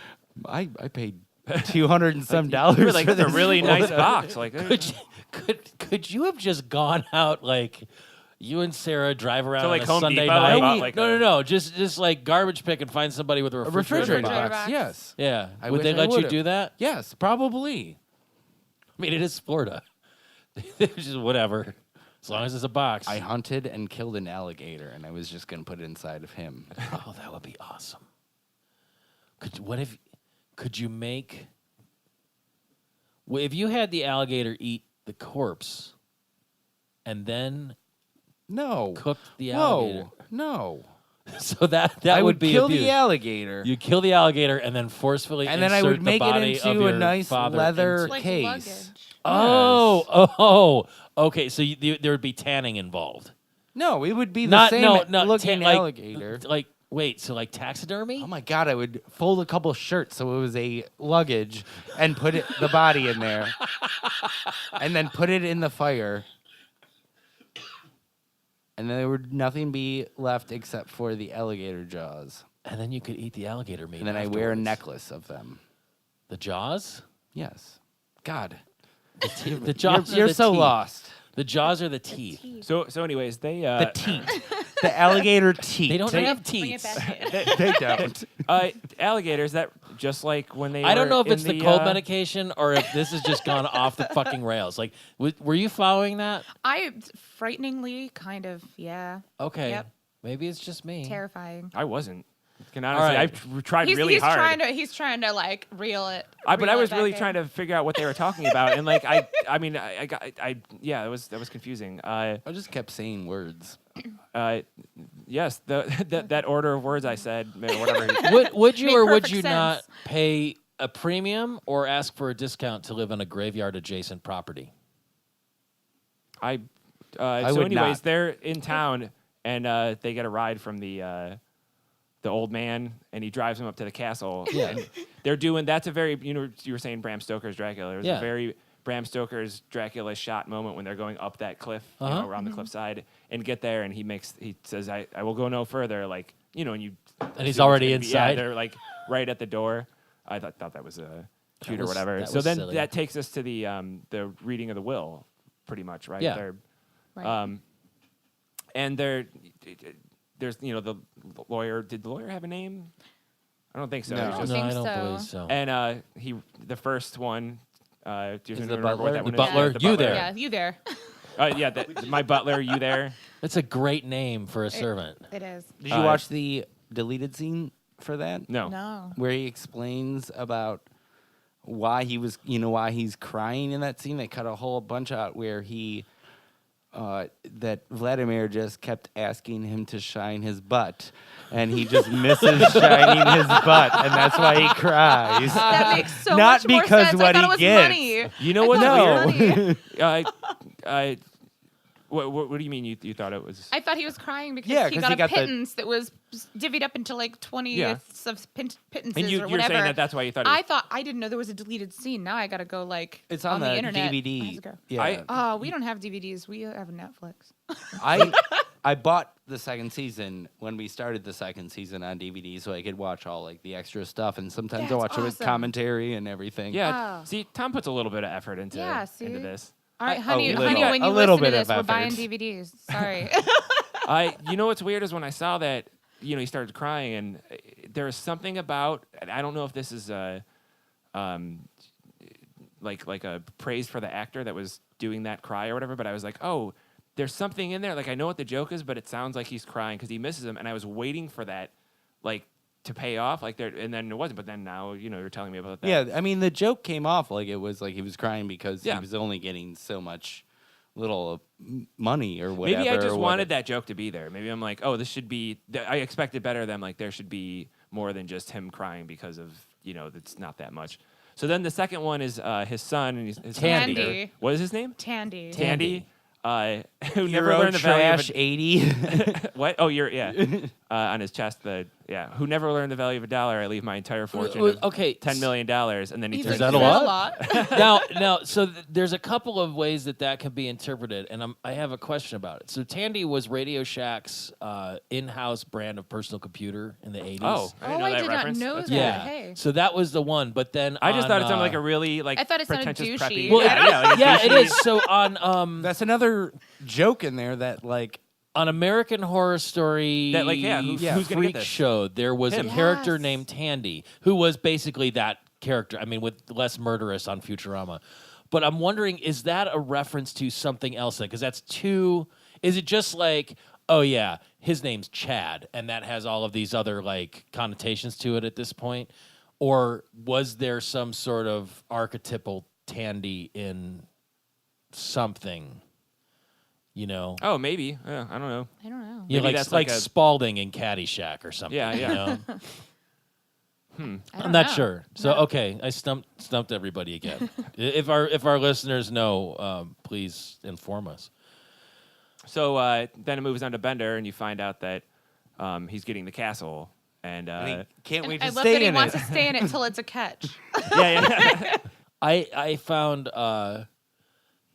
I paid $200 and some dollars. You were like, for "That's a this really nice photo." box." Like, Could you have just gone out like? You and Sarah drive around To, like, on a Home Sunday Depot, night. and bought, like, no. Just like garbage pick and find somebody with a A refrigerator. refrigerator box. box. Yes. Yeah. I Would wish they I let you would've. do that? Yes, probably. I mean, it is Florida. It's just whatever. As long as it's a box. I hunted and killed an alligator, and I was just going to put it inside of him. Oh, that would be awesome. Could you make? Well, if you had the alligator eat the corpse, and then No. cooked the alligator, No. so that I would would be kill abuse. the alligator. You kill the alligator and then forcefully And then I insert would make the it body of into a your nice father leather into- Like case. luggage. Oh, okay. So there would be tanning involved. No, it would be the Not same no looking like, alligator. Like wait, so like taxidermy? Oh my god, I would fold a couple shirts so it was a luggage and put the body in there. And then put it in the fire. And then there would nothing be left except for the alligator jaws. And then you could eat the alligator meat. And then I wear a afterwards. necklace of them. The jaws? Yes. God. The jaws are You're the so teeth. lost. The jaws are the teeth. So anyways, they The teeth. The alligator teeth. They don't have Bring it teeth. back in. They don't. alligators that just like when they I don't were know if in it's the cold uh, medication or if this has just gone off the fucking rails. Like, were you following that? I frighteningly kind of, yeah, Okay. Yep. Maybe it's just me. terrifying. I wasn't. Can honestly, right. I tried really he's hard. He's trying to like reel it. But I reel was it really back trying in. to figure out what they were talking about, and like I mean, that was confusing. I just kept saying words. Yes, that order of words I said, man, whatever. Would you Made or would perfect you sense. not pay a premium or ask for a discount to live on a graveyard adjacent property? I So would anyways, not. they're in town, and they get a ride from the old man, and he drives them up to the castle. Yeah. And they're doing, that's a very, you were saying Bram Stoker's Dracula. It was Yeah. a very Bram Stoker's Dracula shot moment when they're going up that cliff, Uh-huh. around the cliffside, and get there, and he says, I will go no further, like, and you. And he's assume already it's gonna be- inside? Yeah, they're like right at the door. I thought that was cute or was- whatever. that So was then silly. that takes us to the reading of the will, pretty much, right? Yeah. They're, Right. and there's the lawyer. Did the lawyer have a name? I don't think so. No. It was No, think I don't so. believe so. and the first one. Do you Is the remember what butler? that The one is? butler? The You there. Yeah, you there? Yeah, my butler. You there? That's a great name for a servant. It is. Did you watch the deleted scene for that? No. No. Where he explains about why he was, why he's crying in that scene. They cut a whole bunch out where that Vladimir just kept asking him to shine his butt, and he just misses shining his butt, and that's why he cries. That makes so Not much more because sense. what I he thought it was gets. money. You know what's No. weird? What do you mean you thought it was? I thought he was crying because Yeah, he 'cause got he a got the- pittance that was divvied up into like 20ths of pittances And or you're whatever. saying that's why you thought it was. I didn't know there was a deleted scene. Now I gotta go like It's on the internet. I have DVD. to go. Yeah, Oh, we don't have DVDs. We have Netflix. I bought the second season when we started the second season on DVD, so I could watch all like the extra stuff, and sometimes I That's watch it with awesome. commentary and everything. Yeah. Oh. See, Tom puts a little bit of effort into Yeah, see? into this. All right, A honey, little- honey, when a you little listen to bit this, of we're buying effort. DVDs. Sorry. You know what's weird is when I saw that, he started crying, and there was something about, and I don't know if this is like a praise for the actor that was doing that cry or whatever, but I was like, oh, there's something in there. Like, I know what the joke is, but it sounds like he's crying because he misses him, and I was waiting for that, like, to pay off, like there, and then it wasn't. But then now, you're telling me about that. Yeah, I mean the joke came off like it was like he was crying because Yeah. he was only getting so much little money or whatever. Maybe I just or wanted what- that joke to be there. Maybe I'm like, oh, this should be. I expected better than like there should be more than just him crying because of it's not that much. So then the second one is his son and his Tandy. Tandy. What is his name? Tandy. Tandy. Who never Euro learned the value of trash 80. what? Oh, on his chest. Who never learned the value of $1? I leave my entire fortune. Of Okay. $10 million, and then he He's turns like, that a "Is lot?" Now, so there's a couple of ways that can be interpreted, and I have a question about it. So Tandy was Radio Shack's in-house brand of personal computer in the 80s. Oh, I didn't know I that did not reference. know That's that. cool. yeah. Hey. So that was the one, but then I just thought it on, sounded like a really I thought it sounded pretentious douchey. preppy. Well, like a yeah, it douchey- is. So on That's another joke in there that like on American Horror Story, That, like, yeah, who's gonna get Freak this? Show, there was Him. a character Yes. named Tandy who was basically that character. I mean, with less murderous on Futurama. But I'm wondering, is that a reference to something else? Because that's too. Is it just like, oh yeah, his name's Chad, and that has all of these other like connotations to it at this point, or was there some sort of archetypal Tandy in something? Oh, maybe. Yeah, I don't know. I don't know. Yeah, Maybe like that's like like a- Spalding in Caddyshack or something. Yeah, yeah. You know? I don't I'm not know. sure. So okay, I stumped everybody again. If our listeners know, please inform us. So then it moves on to Bender, and you find out that he's getting the castle, and he can't wait I to love that stay he in wants it. to stay in it till it's a catch. yeah. I found the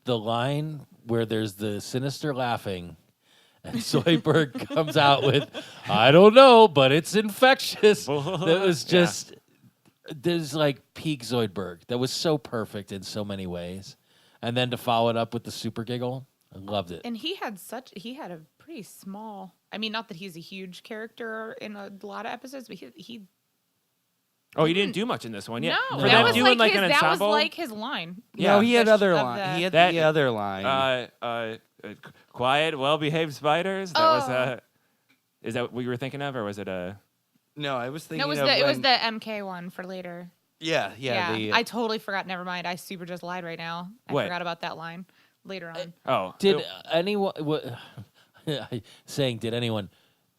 line where there's the sinister laughing, and Zoidberg comes out with, "I don't know, but it's infectious." That was just there's like peak Zoidberg. That was so perfect in so many ways. And then to follow it up with the super giggle. I loved it. And he had a pretty small. I mean, not that he's a huge character in a lot of episodes, but he Oh, he didn't do much in this one. Yeah. no, For that them was doing like an his, that was ensemble. like his line. Yeah. No, he had Of other the- line. He had That- the other line. Quiet, well-behaved spiders. That Oh. was Is that what you were thinking of, or was it a? no, I was thinking No, it was the MK one for later. Yeah. I totally forgot. Never mind. I super just lied right now. I What? forgot about that line later on. Oh, Did anyone did anyone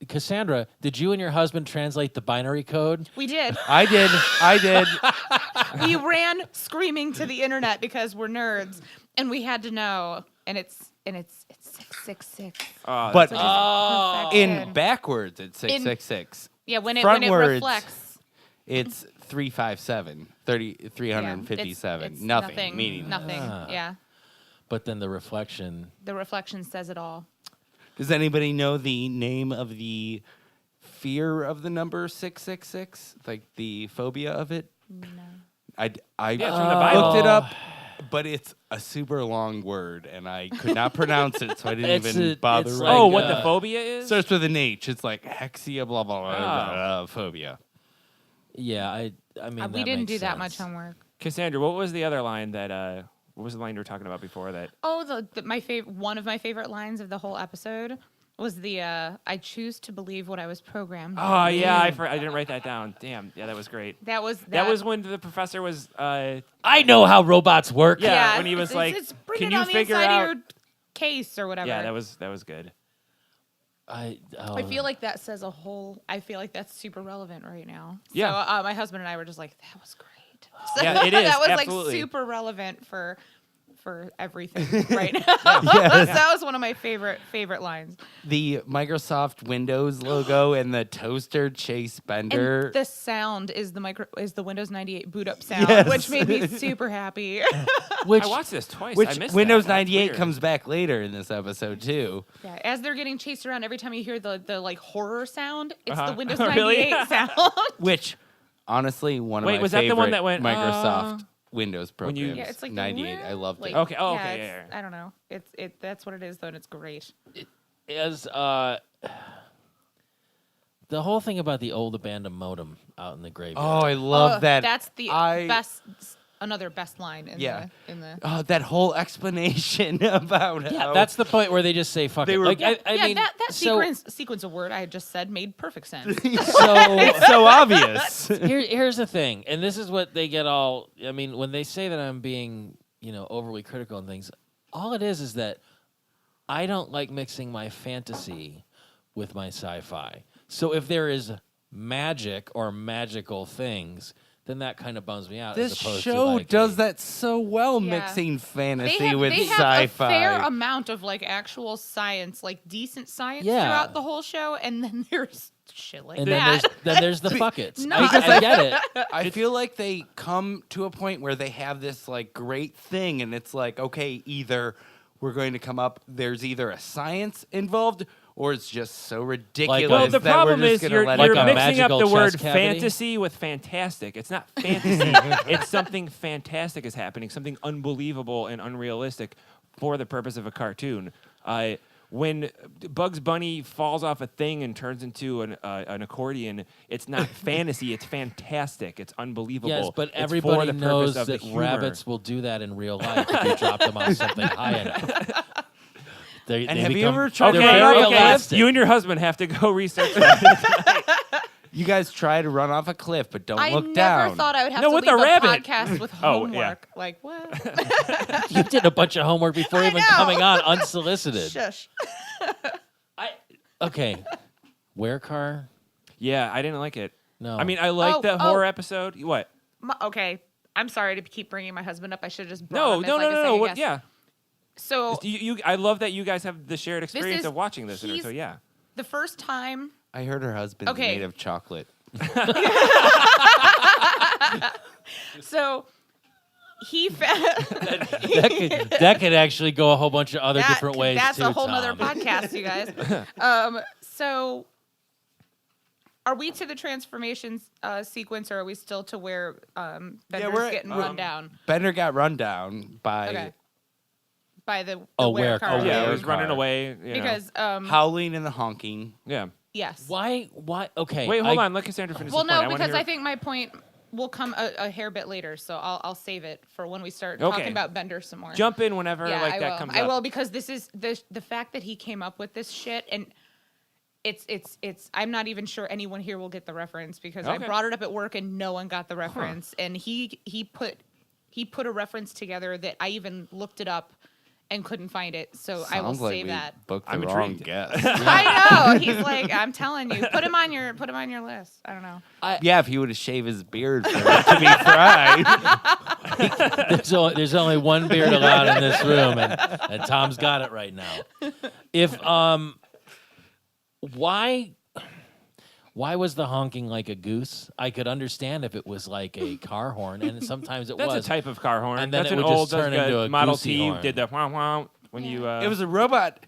Cassandra, did you and your husband translate the binary code? We did. I did. We ran screaming to the internet because we're nerds, and we had to know. And it's 666. But Perfection. in backwards, it's 666. Yeah, when it frontwards, reflects. It's 357, 357. It's Nothing, meaning nothing. Yeah, But then the reflection. the reflection says it all. Does anybody know the name of the fear of the number 666? Like the phobia of it? No. I Yeah, it's from the Bible. looked it up, but it's a super long word, and I could not pronounce it, so I didn't even bother it's writing. Oh, like, what the phobia is? Starts with an H. It's like hexia, blah, blah, blah, blah, phobia. Yeah, I mean We that didn't makes do that much sense. homework. Cassandra, what was the other line that? What was the line you were talking about before that? Oh, one of my favorite lines of the whole episode was the "I choose to believe what I was programmed." to Oh believe." yeah, I didn't write that down. Damn, yeah, that was great. That was That was when the professor was. I know how robots work. Yeah, when he was like, it's bring "Can it you on the figure inside out?" of your case or whatever. Yeah, that was good. I feel like that says a whole. I feel like that's super relevant right now. Yeah. So my husband and I were just like, "That was great." So Yeah, it is, that was absolutely. like super relevant for everything right now. That was one of my favorite lines. The Microsoft Windows logo and the toaster Chase Bender. And the sound is the Windows 98 boot up sound, Yes. which made me super happy. Which I watched this twice. I which missed Windows that. That's 98 weird. comes back later in this episode, too. Yeah, as they're getting chased around, every time you hear the like horror sound, it's Uh-huh. the Windows Really? 98 sound. Which, honestly, one of Wait, my was that favorite the one that went, Microsoft Windows when you- programs. Yeah, it's like 98. I loved like, it. Okay, oh, yeah, okay, it's- yeah. I don't know. That's what it is though, and it's great. as the whole thing about the old abandoned modem out in the graveyard. Oh, I love that. That's the best. Another best line in the. Oh, that whole explanation about Yeah, how that's the point where they just say fuck They it. were- Like, I yeah, mean, that so, sequence of word I had just said made perfect sense. so it's so obvious. here's the thing, and this is what they get all. I mean, when they say that I'm being, overly critical and things, all it is that I don't like mixing my fantasy with my sci-fi. So if there is magic or magical things, then that kind of bums me out. This as opposed show to like does that so well, Yeah. mixing fantasy they with have sci-fi. a fair amount of like actual science, like decent science Yeah. throughout the whole show, and then there's shit like And that. then there's the buckets. No. I get it. I feel like they come to a point where they have this like great thing, and it's like, okay, either we're going to come up, there's either a science involved, or it's just so ridiculous Well, the that problem we're just is gonna you're, let you're it go. Like a mixing up magical the word chest cavity? fantasy with fantastic. It's not fantasy. It's something fantastic is happening, something unbelievable and unrealistic for the purpose of a cartoon. When Bugs Bunny falls off a thing and turns into an accordion, it's not fantasy. It's fantastic. It's unbelievable. Yes, but It's for everybody the purpose knows of the that humor. rabbits will do that in real life if you drop them on something high enough. They have you become- ever tried they're to Okay, very run off a okay. elastic. You and your husband have to go research that. You guys try to run off a cliff, but don't I look never down. thought I would have No, to with leave the a rabbit. podcast with Oh, homework. yeah. Like what? You did a bunch of homework before I even know. coming on unsolicited. Shush. Okay, where car? Yeah, I didn't like it. No, I mean, I liked Oh, the oh. horror episode. What? Okay, I'm sorry to keep bringing my husband up. I should have just brought No, him as, no, like, no, a no, no. second What? guest. Yeah. So I love that you guys have the shared experience is- of watching this. he's- So yeah. the first time. I heard her husband's Okay. made of chocolate. So he that could actually go a whole bunch of other different ways That's too. a whole nother Tom. podcast, you guys. So are we to the transformation sequence, or are we still to where Bender's we're at- getting run down? Bender got run down by Okay. by the where car. car. Yeah, where it was car. running away. You know. Because Howling and the honking. Yeah. yes. Why? Okay. Wait, hold on. Let Cassandra finish. Well, his point. no, wanna because hear- I think my point will come a hair bit later, so I'll save it for when we start Okay. talking about Bender some more. jump in whenever yeah, like I that will. comes I up. will, because this is the fact that he came up with this shit, and it's. I'm not even sure anyone here will get the reference, because I Okay. brought it up at work and no one got the reference, and he put a reference together that I even looked it up and couldn't find it, so I will Sounds like save we that. booked the I'm wrong intrigued. guest. I know. He's like, I'm telling you, put him on your list. I don't know. Yeah, if he would have shaved his beard for it to be fried. There's only one beard allowed in this room, and Tom's got it right now. If why was the honking like a goose? I could understand if it was like a car horn, and sometimes it That's was. a type of car horn. And then that's it an would just old turn into a Model goosey T horn. did the wow wow when you. It was a robot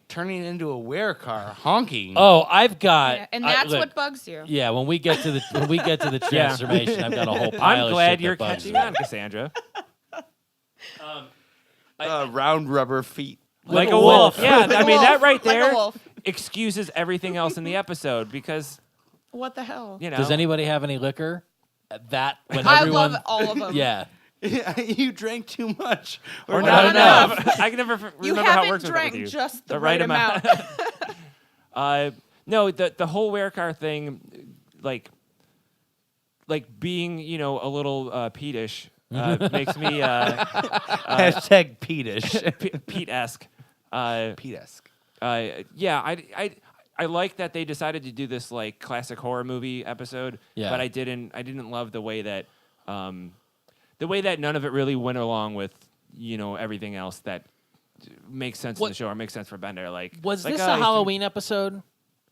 turning into a werecar honking. Oh, I've got. Yeah, and that's look, what bugs you. Yeah, when we get to the transformation, I've got a whole pile I'm of glad shit you're that bugs catching me. on, Cassandra. Round rubber feet. Like a a wolf. wolf. Yeah, Like I a mean that wolf. right Like a there wolf. excuses everything else in the episode because What the hell? you know. Does anybody have any liquor? That when I everyone. love all of them. Yeah. You drank too much. or not not enough? I can never You remember how it haven't works with drank you. just the The right right amount. No, the whole wear car thing, like being a little Pete-ish makes me Hashtag Pete-ish. Pete-esque. Pete-esque. Yeah, I like that they decided to do this like classic horror movie episode, Yeah. but I didn't love the way that none of it really went along with everything else that makes sense in What- the show or makes sense for Bender. Like Was like, this oh, a he's- Halloween episode,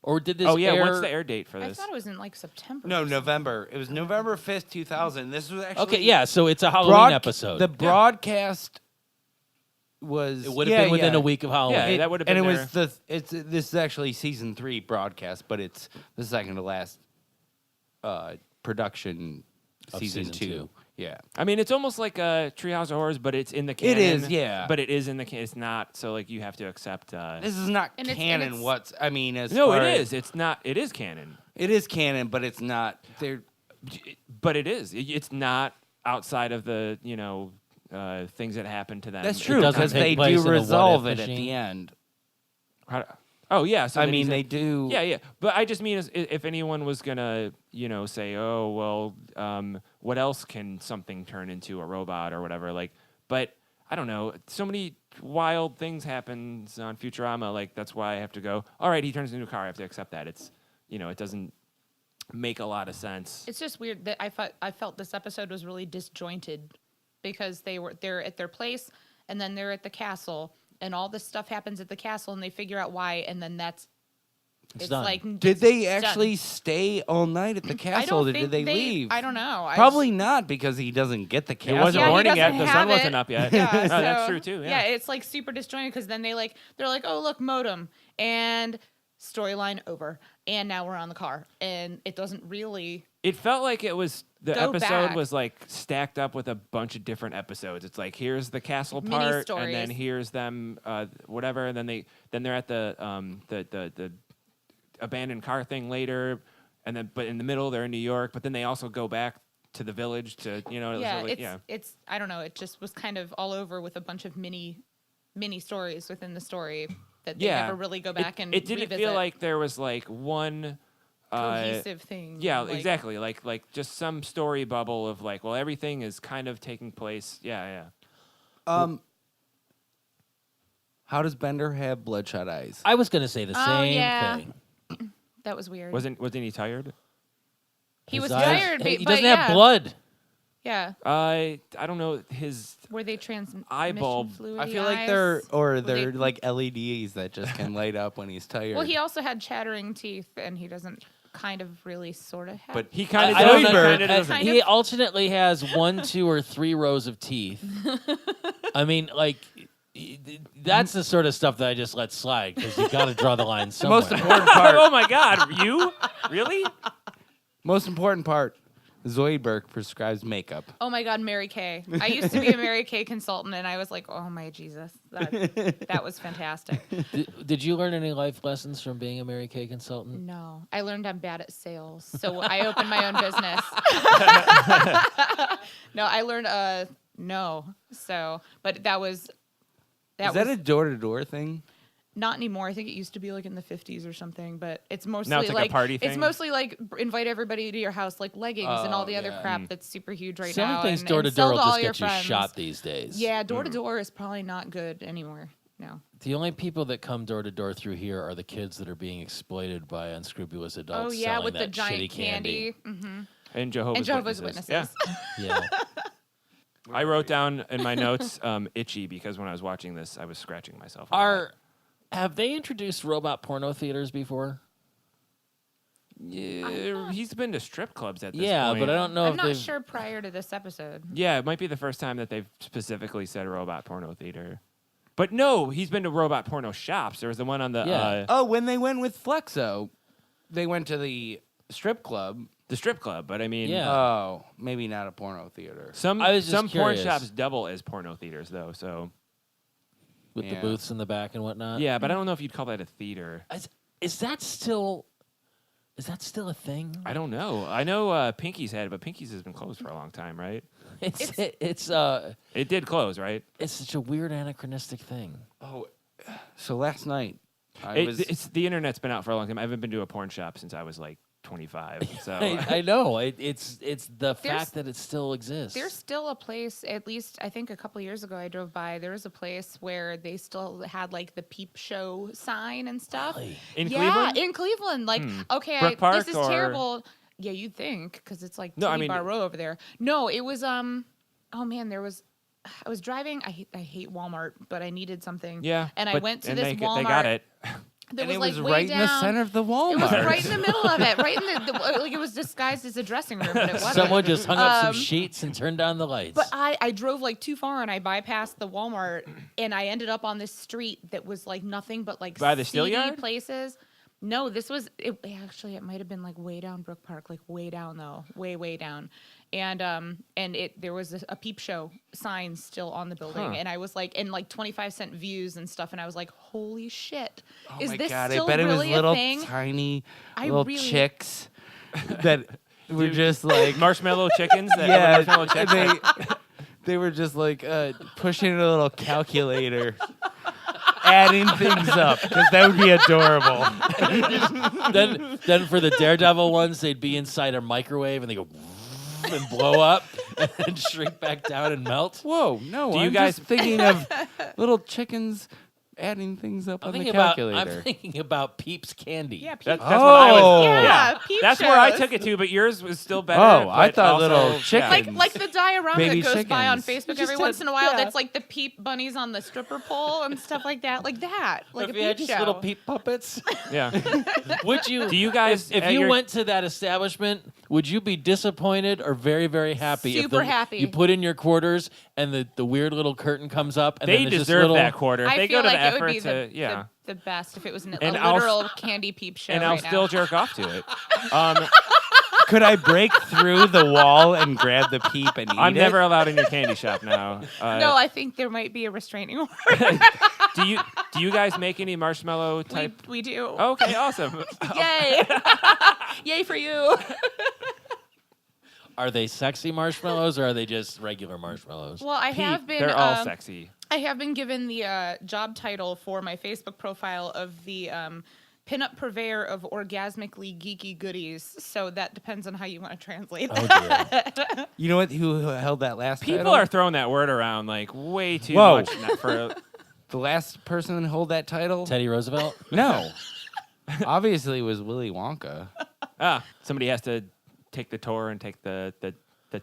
or did this? Oh yeah, air? what's the air date for I this? thought it was in like September. No, November. It was November 5th, 2000. This was actually... Okay, yeah. So it's a Halloween episode. The broadcast was... It would have been within yeah. a week of Halloween. Yeah, that would have been And it there. was this is actually season 3 broadcast, but it's the second to last production Of season season 2. two. Yeah. I mean, it's almost like a Treehouse of Horrors, but it's in the canon. is, yeah. But it is in the canon. It's not. So like you have to accept. This is not And it's- canon. and What's I mean, as No, far it as- is. It's not. It is canon. It is canon, but it's not. They're But it is. It's not outside of the things that happen to them. that's It true doesn't because take they place do in a resolve what-if it at machine. the end. Oh yeah. So I that mean, he's they do. Yeah, yeah. But I just mean if anyone was gonna, say, oh well, what else can something turn into a robot or whatever? Like, but I don't know. So many wild things happens on Futurama. Like that's why I have to go. All right, he turns into a car. I have to accept that. It's it doesn't make a lot of sense. It's just weird that I felt this episode was really disjointed because they're at their place and then they're at the castle and all this stuff happens at the castle and they figure out why and then it's done. like Did they it's actually done. stay all night at the I castle? don't Or think did they leave? I don't know. Probably not because he doesn't get the It castle. wasn't Yeah, he morning yet. doesn't The sun have wasn't it. up yet. Yeah, No, that's so- true too. Yeah, it's like super disjointed because then they're like, oh look, modem and storyline over, and now we're on the car, and it doesn't really. It felt like it was the Go episode back. was like stacked up with a bunch of different episodes. It's like here's the castle Mini part, and then stories. here's them whatever, and then they're at the abandoned car thing later, and then but in the middle they're in New York, but then they also go back to the village to Yeah, so, like, it's I don't know. It just was kind of all over with a bunch of mini stories within the story that they never really go back and it didn't revisit. feel like there was like one cohesive thing. yeah, like- exactly. Like just some story bubble of like, well, everything is kind of taking place. Yeah. How does Bender have bloodshot eyes? I was gonna say the Oh, same yeah. thing. That was weird. Wasn't he tired? He His was eyes- tired, He but doesn't yeah. have blood. Yeah, I don't know his were they transmission Eyeball. fluid? I feel like they're like LEDs that just can light up when he's tired. Well, he also had chattering teeth, and he doesn't kind of really sort of have. But he kind of I don't does. know. Kind of doesn't. Kind He of. alternately has 1, 2, or 3 rows of teeth. I mean, like, that's the sort of stuff that I just let slide because you got to draw the line somewhere. most important part. Oh my God, you really? Most important part. Zoidberg prescribes makeup. Oh my God, Mary Kay. I used to be a Mary Kay consultant, and I was like, oh my Jesus, that was fantastic. Did you learn any life lessons from being a Mary Kay consultant? No, I learned I'm bad at sales, so I opened my own business. No, I learned no. So, but that was Is that a door-to-door thing? not anymore. I think it used to be like in the 50s or something, but it's mostly Now it's like a party it's thing? mostly like invite everybody to your house, like leggings and all the other yeah. crap that's super huge right Selling now. things and door to sell door will all just your get you friends. shot these days. Yeah, door to door is probably not good anymore. No. The only people that come door to door through here are the kids that are being exploited by unscrupulous adults. Oh yeah, selling with the that giant shitty candy. Mm-hmm. And Jehovah's Witnesses. Yeah. Yeah. I wrote down in my notes itchy because when I was watching this, I was scratching myself. a lot. Have they introduced robot porno theaters before? Yeah, he's been to strip clubs at this Yeah, point. but I don't know I'm if not they've. sure prior to this episode. Yeah, it might be the first time that they've specifically said robot porno theater. But no, he's been to robot porno shops. There was the one on the Yeah. Oh, when they went with Flexo, they went to the strip club. the strip club. But I mean, Yeah. Oh, maybe not a porno theater. some I was just some porn curious. shops double as porno theaters though. So With the Yeah. booths in the back and whatnot. yeah, but I don't know if you'd call that a theater. Is that still a thing? I don't know. I know Pinky's had it, but Pinky's has been closed for a long time, right? It's It did close, right? it's such a weird anachronistic thing. Oh, so last night It's the internet's been out for a long time. I haven't been to a porn shop since I was like 25. So I know. It's the There's- fact that it still exists. There's still a place, at least I think a couple years ago I drove by, there was a place where they still had like the peep show sign and stuff. Really? in yeah, Cleveland, in Cleveland. Like, okay, Brook Park this is or- terrible. Yeah, you'd think, because it's like No, I Titty mean- Bar Row over there. No, it was, oh man, I was driving, I hate Walmart, but I needed something. yeah, And I but- went to and this they Walmart. got it. That and was it like was way right down. in the center of the Walmart. It was right in the middle of it, right in the like it was disguised as a dressing room, but it wasn't. Someone just hung up some Um, sheets and turned on the lights. But I drove like too far and I bypassed the Walmart and I ended up on this street that was like nothing but like By the seedy Steelyard? places. No, this was it might have been like way down Brook Park, like way down though, way down. And there was a peep show sign still on the building, Huh. and I was like in like 25-cent views and stuff, and I was like, holy shit, Oh is my this God, still I bet really it was little a thing? tiny I little really- chicks that were just like Marshmallow chickens. That yeah, marshmallow chicks. they were just like pushing a little calculator, adding things up because that would be adorable. then for the Daredevil ones, they'd be inside a microwave and they go and blow up and then shrink back down and melt. Whoa, no! Do you I'm guys- just thinking of little chickens adding things up on the I'm calculator? thinking about Peeps candy. Yeah, peep That's what I Oh. was. Yeah, peep that's where I shows. took it to. But yours was still better. Oh, I but thought also- little yeah. chicken- like the diorama Baby that goes by on chickens. Facebook You every just once had- in a while. yeah. That's like the peep bunnies on the stripper pole and stuff like that, like If a you had peep just show. little peep puppets, Yeah. would you? Do you guys? If at you your- went to that establishment, would you be disappointed or very, very happy? Super if happy. You put in your quarters and the weird little curtain comes up, and they then there's just deserve little, that quarter. I They feel go to like the it would effort be to the best if it was a And I'll- literal candy peep show. and I'll right still now. jerk off to it. Could I break through the wall and grab the peep and eat I'm it? never allowed in your candy shop now. No, I think there might be a restraining order. do you guys make any marshmallow type? we do. Okay, awesome. Yay! Yay for you! Are they sexy marshmallows or are they just regular marshmallows? Well, I have Pete, been. they're all sexy. I have been given the job title for my Facebook profile of the pinup purveyor of orgasmically geeky goodies. So that depends on how you want to translate Oh, that. dear. You know what? Who held that last People title? are throwing that word around like way too Whoa. much for. The last person to hold that title? Teddy Roosevelt? No. Obviously, it was Willy Wonka. Somebody has to take the tour and take the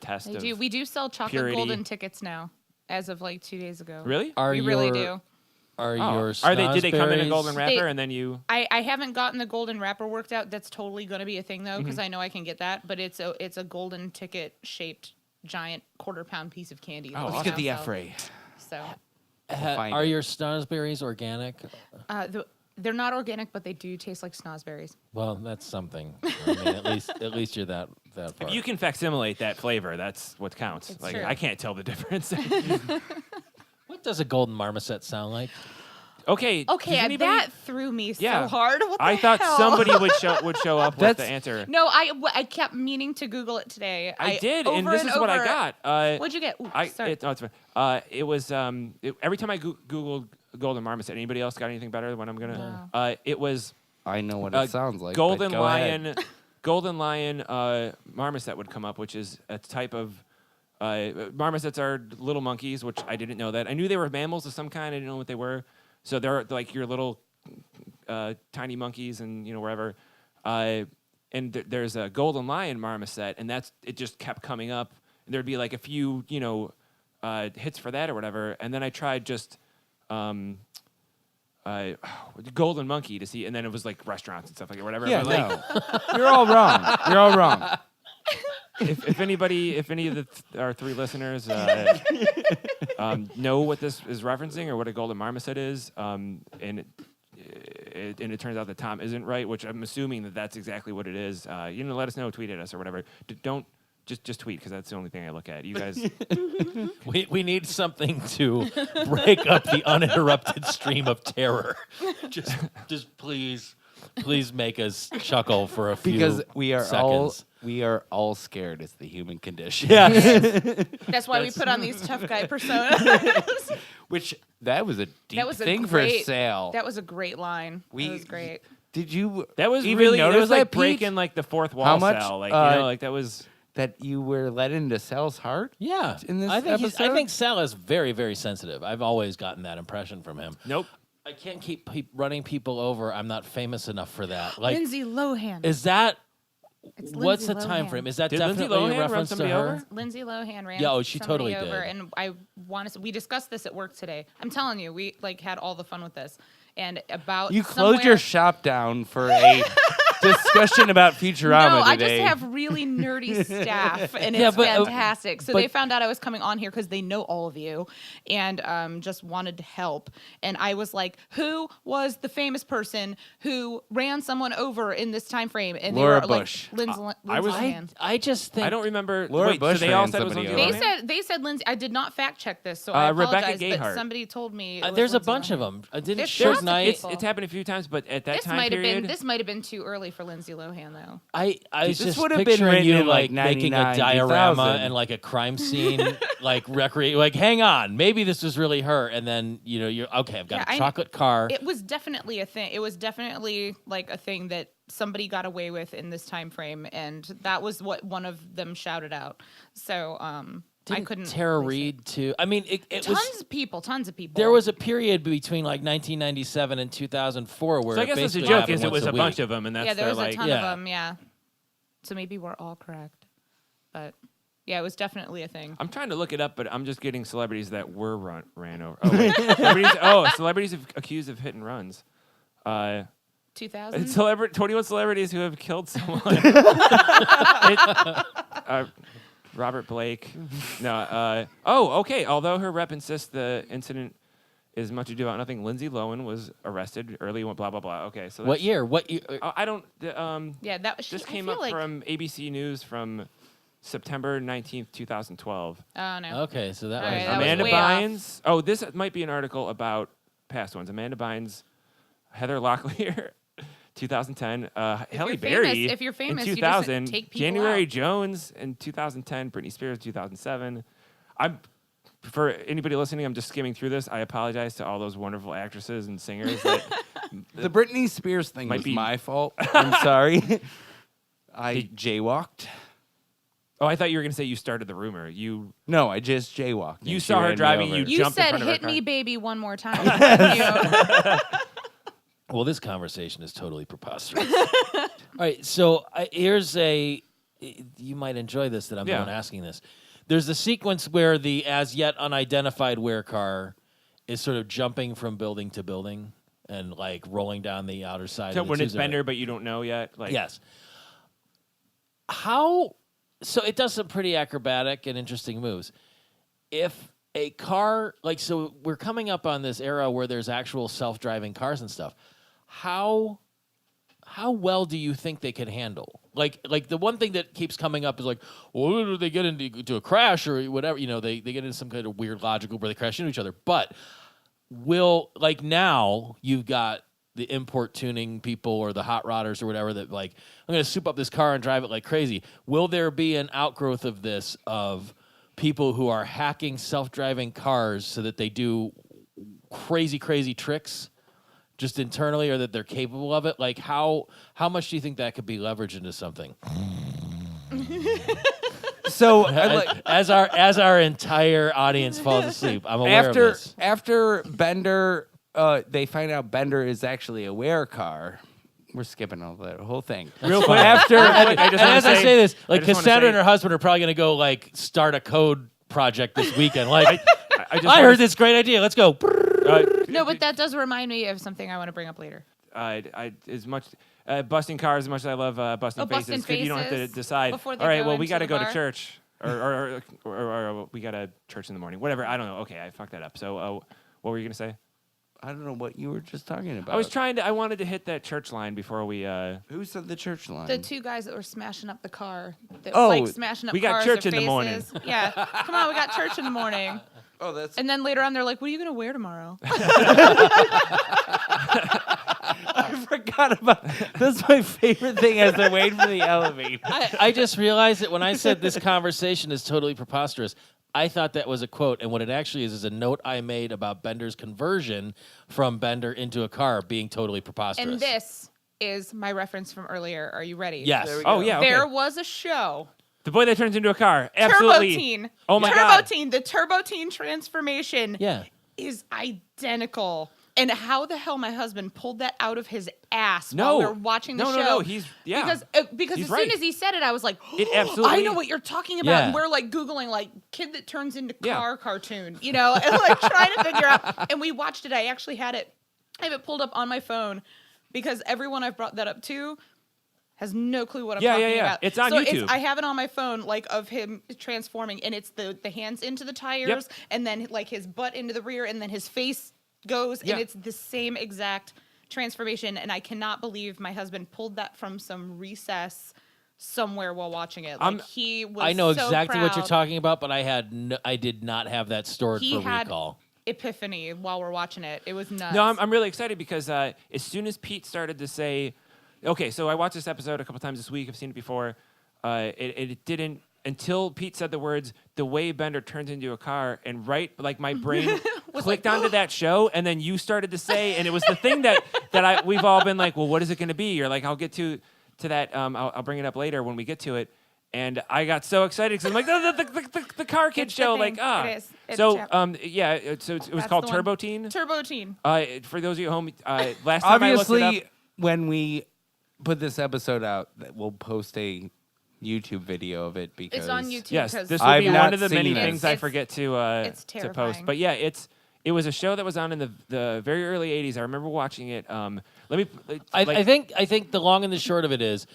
test. I of do. We do sell chocolate purity. golden tickets now, as of like 2 days ago. Really? Are We really your- do. Are Oh. your Are they? Did they come in a snozzberries- golden wrapper They- and then you? I haven't gotten the golden wrapper worked out. That's totally going to be a thing though, Mm-hmm. because I know I can get that. But it's a golden ticket shaped giant quarter-pound piece of candy. that Oh, we Let's now get the sell. F-ray. So find Are it. your snozzberries organic? They're not organic, but they do taste like snozberries. Well, that's something. I mean, at least you're that far. If you can facsimilate that flavor, that's what counts. It's Like true. I can't tell the difference. What does a golden marmoset sound like? Okay. does Okay, anybody- that threw me Yeah. so hard. What the I thought hell? somebody would show up with the That's- answer. No, I kept meaning to Google it today. I did, and over this is what I over- got. What'd you get? Ooh, I sorry. it's fine. It was every time I googled golden marmoset. Anybody else got anything better? When I'm gonna. It was I know what it sounds like. but golden go ahead. lion marmoset would come up, which is a type of. Marmosets are little monkeys, which I didn't know that. I knew they were mammals of some kind. I didn't know what they were. So they're like your little tiny monkeys, and wherever. And there's a golden lion marmoset, and it just kept coming up. And there'd be like a few hits for that or whatever. And then I tried just golden monkey to see, and then it was like restaurants and stuff like that, whatever. Yeah, But, like, no. You're all wrong. You're all wrong. if any of our three listeners know what this is referencing or what a golden marmoset is, and it turns out that Tom isn't right, which I'm assuming that's exactly what it is. Let us know, tweet at us or whatever. Don't just tweet, because that's the only thing I look at. You guys, We need something to break up the uninterrupted stream of terror. Just please make us chuckle for a few Because we are seconds. all scared. It's the human condition. That's why we put on these tough guy personas. Which that was a deep That was a thing great, for sale. That was a great line. That was great. Did you? that was even really. It notice was like that, Pete? breaking like the fourth wall, How much, Sal. Like like that was. That you were let into Sal's heart? Yeah, In this I think episode? Sal is very, very sensitive. I've always gotten that impression from him. Nope. I can't keep running people over. I'm not famous enough for that. Like, Lindsay Lohan. is that It's what's Lindsay the time Lohan. frame? Is that Did Lindsay definitely Lohan a run reference to somebody her? over? Lindsay Lohan ran. Yeah, oh, she somebody totally over, did. And I want to. We discussed this at work today. I'm telling you, we had all the fun with this. And about You closed your shop down for a discussion about Futurama No, I today. just have really nerdy staff, and Yeah, it's but, fantastic. So but- they found out I was coming on here because they know all of you, and just wanted to help. And I was like, "Who was the famous person who ran someone over in this time frame?" And Laura they were Bush. like, Lindsay was- Lohan. I just think I don't remember. Laura wait, Bush so they all ran said it was somebody Lindsay over. Lohan? They said Lindsay. I did not fact check this, so I Rebecca apologize. But Gayheart. somebody told me it was there's a Lindsay bunch of Lohan. them. Didn't There's Suge lots of Knight? people. It's happened a few times, but at that This time might have period, been. This might have been too early for Lindsay Lohan, though. I was This just would have been picturing written you in, like like, making a 99, diorama 2000. and like a crime scene, like like hang on, maybe this was really her, and then you're okay. I've got Yeah, a chocolate car. It was definitely a thing. It was definitely like a thing that somebody got away with in this time frame, and that was what one of them shouted out. So I Didn't couldn't. Tara place it. Reid too. I mean, it Tons was. of people. Tons of people. There was a period between like 1997 and 2004 where so I it guess that's the basically joke. happened Is it once was a week. bunch of them, and that's Yeah, there their was like. a ton yeah. of them. Yeah. So maybe we're all correct, but yeah, it was definitely a thing. I'm trying to look it up, but I'm just getting celebrities that were ran over. Oh, wait. Celebrities accused of hit and runs. 2000. 21 celebrities who have killed someone. Robert Blake. No. Okay. Although her rep insists the incident is much ado about nothing, Lindsay Lohan was arrested early. Blah blah blah. Okay. So What year? What year? I don't. Yeah, that was. This I came feel up like, from ABC News from September 19th, 2012. Oh no. Okay, so that All was right, that was Amanda way off. Bynes. Oh, this might be an article about past ones. Amanda Bynes, Heather Locklear, 2010. Halle you're Berry. famous- if you're famous, in you just 2000. take people January out. Jones in 2010. Britney Spears 2007. For anybody listening, I'm just skimming through this. I apologize to all those wonderful actresses and singers. That The Britney Spears thing Might was be- my fault. I'm sorry. I jaywalked. oh, I thought you were going to say you started the rumor. No, I just jaywalked. and You she saw her ran me driving, over. you You jumped in said front of her "hit car." me, baby" one more time. You- Well, this conversation is totally preposterous. All right, so here's you might enjoy this that I'm the Yeah. one asking this. There's a sequence where the as yet unidentified werecar is sort of jumping from building to building and like rolling down the outer side. So of the when it's two-story. Bender, but you don't know yet. Like, Yes. How? So it does some pretty acrobatic and interesting moves. If a car, so we're coming up on this era where there's actual self-driving cars and stuff. how well do you think they can handle? Like the one thing that keeps coming up is like, well, do they get into a crash or whatever? You know, they get into some kind of weird logical where they crash into each other. But now you've got the import tuning people or the hot rodders or whatever that like, I'm going to soup up this car and drive it like crazy. Will there be an outgrowth of this, of people who are hacking self-driving cars so that they do crazy tricks just internally, or that they're capable of it? Like how much do you think that could be leveraged into something? So as our entire audience falls asleep, I'm aware of this. After Bender, they find out Bender is actually a wear car. We're skipping all that whole thing. Real quick. After, I say this, like I just wanna Cassandra say- and her husband are probably going to go like start a code project this weekend. Like I I heard this great idea. Let's go. No, but that does remind me of something I want to bring up later. As much busting cars as much as I love busting busting faces, 'cause you don't have to faces decide. before they All right, go well, we into got to the go to bar. church, or we got a church in the morning. Whatever. I don't know. Okay, I fucked that up. So, what were you gonna say? I don't know what you were just talking about. I wanted to hit that church line before we. Who said the church line? The two guys that were smashing up the car. That, Oh, like smashing up we got cars church with in the morning. faces. Yeah, come on, we got church in the morning. Oh, that's. And then later on, they're like, "What are you gonna wear tomorrow?" I forgot about. That's my favorite thing as they're waiting for the elevator. I just realized that when I said this conversation is totally preposterous, I thought that was a quote, and what it actually is a note I made about Bender's conversion from Bender into a car being totally preposterous. And this is my reference from earlier. Are you ready? Yes. Oh yeah. Okay. There was a show. The boy that turns into a car. Absolutely. Turbo Teen. Oh my Turbo God. Teen. The Turbo Teen transformation Yeah. is identical. And how the hell my husband pulled that out of his ass No. while we were watching the show? No. He's Because He's as right. soon as he said it, I was like, It absolutely- I know what you're talking about. Yeah. And we're like Googling like kid that turns into Yeah. car cartoon, you know, and like trying to figure out. And we watched it. I actually had it. I have it pulled up on my phone because everyone I've brought that up to has no clue what I'm talking about. It's on so YouTube. I have it on my phone, like of him transforming, and it's the hands into the tires, and then like his butt into the rear, and then his face goes, Yeah. and it's the same exact transformation. And I cannot believe my husband pulled that from some recess somewhere while watching it. Like he was. I know so exactly what you're proud. talking about, but I did not have that stored He for had recall. epiphany while we're watching it. It was nuts. No, I'm really excited because as soon as Pete started to say, okay, so I watched this episode a couple times this week. I've seen it before. It didn't until Pete said the words, "the way Bender turns into a car," and like my brain clicked onto that show, and then you started to say, and it was the thing that we've all been like, well, what is it going to be? You're like, I'll get to that. I'll bring it up later when we get to it. And I got so excited because I'm like, the car kid It's the show, thing. like, ah. It is. It's So, Chap. so it was That's called the one. Turbo Teen. Turbo Teen. For those of you at home, last time I looked it Obviously, up, when we put this episode out, we'll post a YouTube video of it because It's on YouTube. yes, 'cause this will I've be not one of the many seen it. things I It's- forget to it's post. terrifying. But yeah, it was a show that was on in the very early '80s. I remember watching it. I think the long and the short of it is,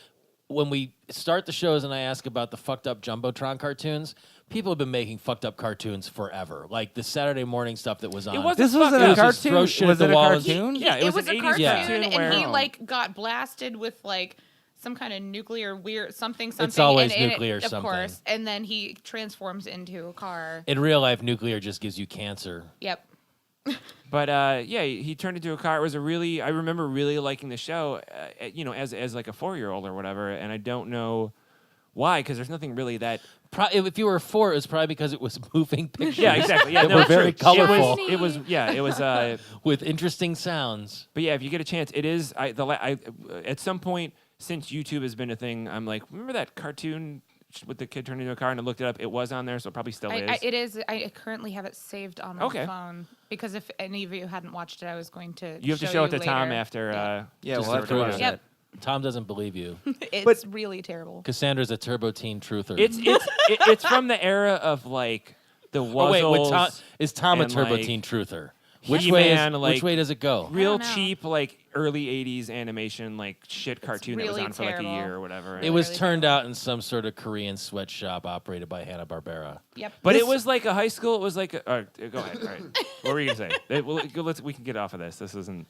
when we start the shows and I ask about the fucked up Jumbotron cartoons, people have been making fucked up cartoons forever. Like the Saturday morning stuff that was on. It wasn't this wasn't It a was just throw cartoon. shit Was at it the a wall and- cartoon? Yeah, it was a an 80s cartoon, cartoon and where- he like got blasted with like some kind of nuclear weird something. It's always and nuclear of something. course. And then he transforms into a car. In real life, nuclear just gives you cancer. Yep. But yeah, he turned into a car. It was I remember really liking the show, as like a 4-year-old or whatever. And I don't know why, because there's nothing really that. If you were 4, it was probably because it was moving pictures. Yeah, exactly. Yeah, They no, were very true. colorful. It was. with interesting sounds. But yeah, if you get a chance, it is. At some point since YouTube has been a thing, I'm like, remember that cartoon with the kid turning into a car? And I looked it up. It was on there, so it probably still is. It is. I currently have it saved on my Okay. phone because if any of you hadn't watched it, I was going to. You have to show it to later. Tom after. Yeah, Just we'll have to prove watch that Yep. Tom doesn't believe you. It's really terrible. Cassandra's a Turbo Teen truther. It's from the era of like the Wuzzles. Oh wait, is Tom a and, Turbo like, Teen truther? Which way He-Man, like, which way does it go? real don't know. cheap, like early '80s animation, like shit cartoon that was really on for like a terrible. year or whatever. It was really turned out in some sort of Korean sweatshop operated by Hanna-Barbera. Yep. But it was like a high school. It was like go ahead. All right. What were you gonna say? We can get off of this. This isn't.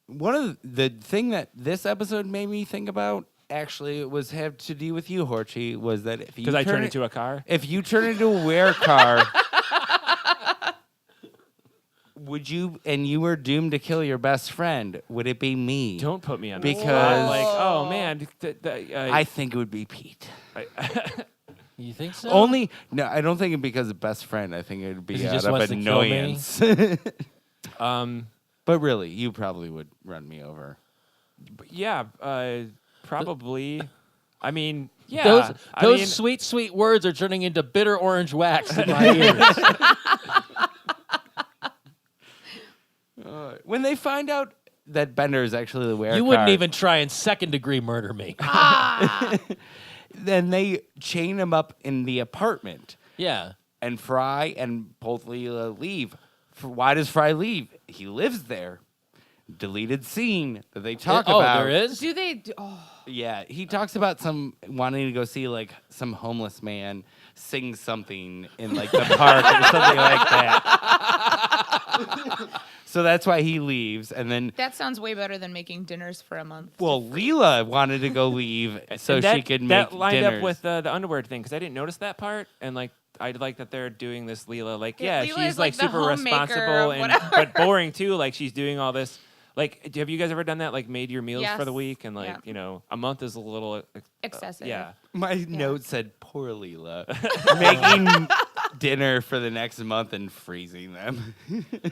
one of the thing that this episode made me think about actually was have to do with you, Horchie, was that if you Because I turned into a car. if you turn into a werecar, would you and you were doomed to kill your best friend? Would it be me? Don't put me on Because- the spot. Like, oh man, I think it would be Pete. You think so? No, I don't think it because of best friend. I think it would be 'Cause he out just of wants to kill me? annoyance. But really, you probably would run me over. yeah, probably. I mean, yeah. Those I mean, sweet, sweet words are turning into bitter orange wax in my ears. When they find out that Bender is actually the werecar, You wouldn't even try and second-degree murder me. Then they chain him up in the apartment, Yeah. and Fry and both Leela leave. Why does Fry leave? He lives there. Deleted scene that they talk Oh, about. there is? Do they? Oh, Yeah, he talks about some wanting to go see like some homeless man sing something in like the park or something like that. So that's why he leaves, and then that sounds way better than making dinners for a month. well, Leela wanted to go leave so and that, she could make that lined dinners. up with the underwear thing because I didn't notice that part, and like I like that they're doing this Leela. Like, Yeah, yeah, Leela she's is, like like, the super homemaker responsible of and whatever. but boring too. Like she's doing all this. Like, have you guys ever done that? Like, made your meals for the Yes. week, and like, Yeah. you know, a month is a little Excessive. yeah. My note said, "Poor Leela, making dinner for the next month and freezing them."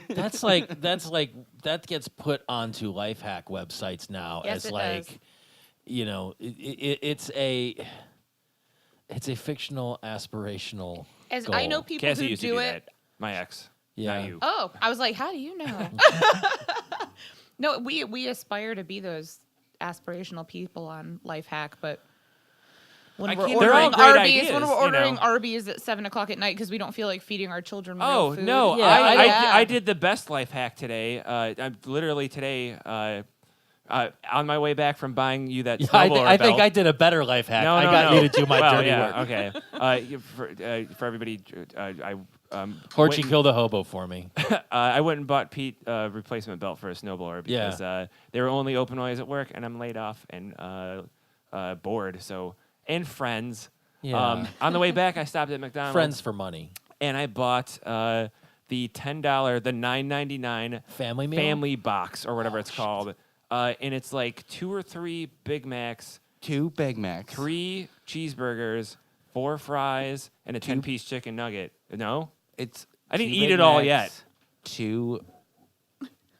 That gets put onto life hack websites now Yes, as it like, does. you know, it's a fictional aspirational. As goal. I know people Cassie who used to do do it. that. My ex. Yeah. Not you. Oh, I was like, how do you know? No, we aspire to be those aspirational people on life hack, but when we're They're all ordering great Arby's, ideas, when we're you ordering know. Arby's at 7 o'clock at night because we don't feel like feeding our children real Oh food. no! Yeah, I did the best life hack today. I'm literally today on my way back from buying you that. Yeah, snowblower I think belt. I did a better life hack. No, I no, got no. you to do my well, dirty yeah, work. Okay. For everybody, Horchie killed a hobo for me. I went and bought Pete a replacement belt for a snowblower Yeah. because they were only open while I was at work, and I'm laid off and bored. So and friends. Yeah. On the way back, I stopped at McDonald's. Friends for money. And I bought the $10, the $9.99 Family meal? family box or whatever it's called, and it's like 2 or 3 Big Macs, 2 Big Macs, 3 cheeseburgers, 4 fries, and a 10-piece chicken nugget. No, I didn't 2 eat Big it all Macs, yet. 2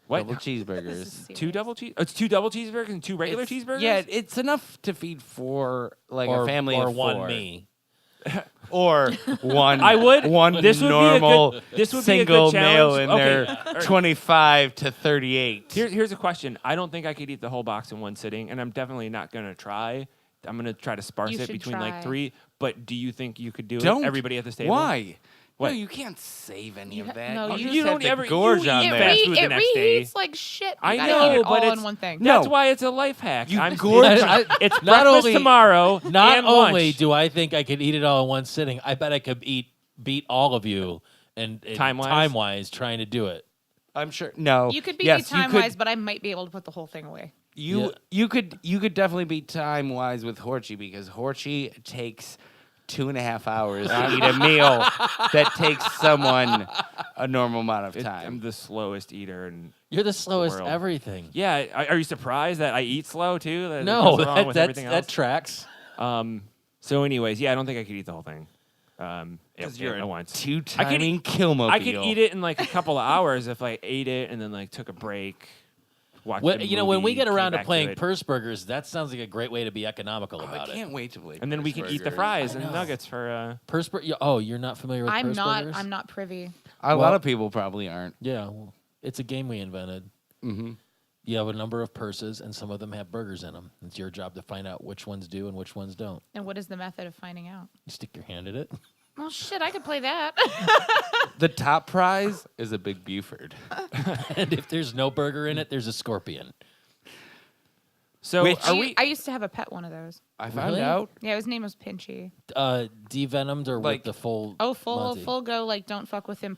What? double This cheeseburgers. is 2 double cheese? It's 2 double cheeseburgers and 2 regular cheeseburgers. Yeah, it's enough to feed 4, like or a family or of 4. one me. Or one. I would. one This would be a normal good- this would be a good single male challenge. in Okay. there, 25 to 38. Here's a question. I don't think I could eat the whole box in one sitting, and I'm definitely not going to try. I'm going to try to sparse You it should between try. like 3. But do you think you could do Don't. it? Everybody at this table? Why? What? No, you can't save any of that. no, you you just don't have ever- to gorge you on eat It, that. fast food the it next day. reheats like shit. You I gotta know, eat it but all it's in one thing. No. That's why it's a life hack. You I'm gorge- it's Not breakfast only- tomorrow. Not and only lunch. do I think I could eat it all in one sitting, I bet I could beat all of you and Time-wise? time-wise trying to do it. I'm sure. No. You could beat yes, me you time could- wise, but I might be able to put the whole thing away. You could definitely beat time wise with Horchie because Horchie takes 2.5 hours to eat a meal that takes someone a normal amount of I'm time. the slowest eater. And You're the slowest world. everything. yeah, are you surprised that I eat slow too? That No, what's wrong with everything that else? tracks. So, anyways, yeah, I don't think I could eat the whole thing. Because yeah, you're at a once. two-timing killmobile. I could eat it in like a couple of hours if I ate it and then like took a break. Watched When, a you know, when we movie, get around came to back playing it. purse burgers, that sounds like a great way to be economical I about can't wait to play. and then we Purse can eat the Burgers. fries I and know. nuggets for. Purse burger. Oh, you're not familiar with purse burgers? I'm not privy. A lot Well- of people probably aren't. Yeah, well, it's a game we invented. Mm-hmm. You have a number of purses, and some of them have burgers in them. It's your job to find out which ones do and which ones don't. And what is the method of finding out? You stick your hand in it. Well, shit, I could play that. The top prize is a big Buford. And if there's no burger in it, there's a scorpion. So Which- are we? I used to have a pet one of those. I found Really? out. Yeah, his name was Pinchy. Devenomed or Like- with the full. Oh, full Monty? full go. Like, don't fuck with him.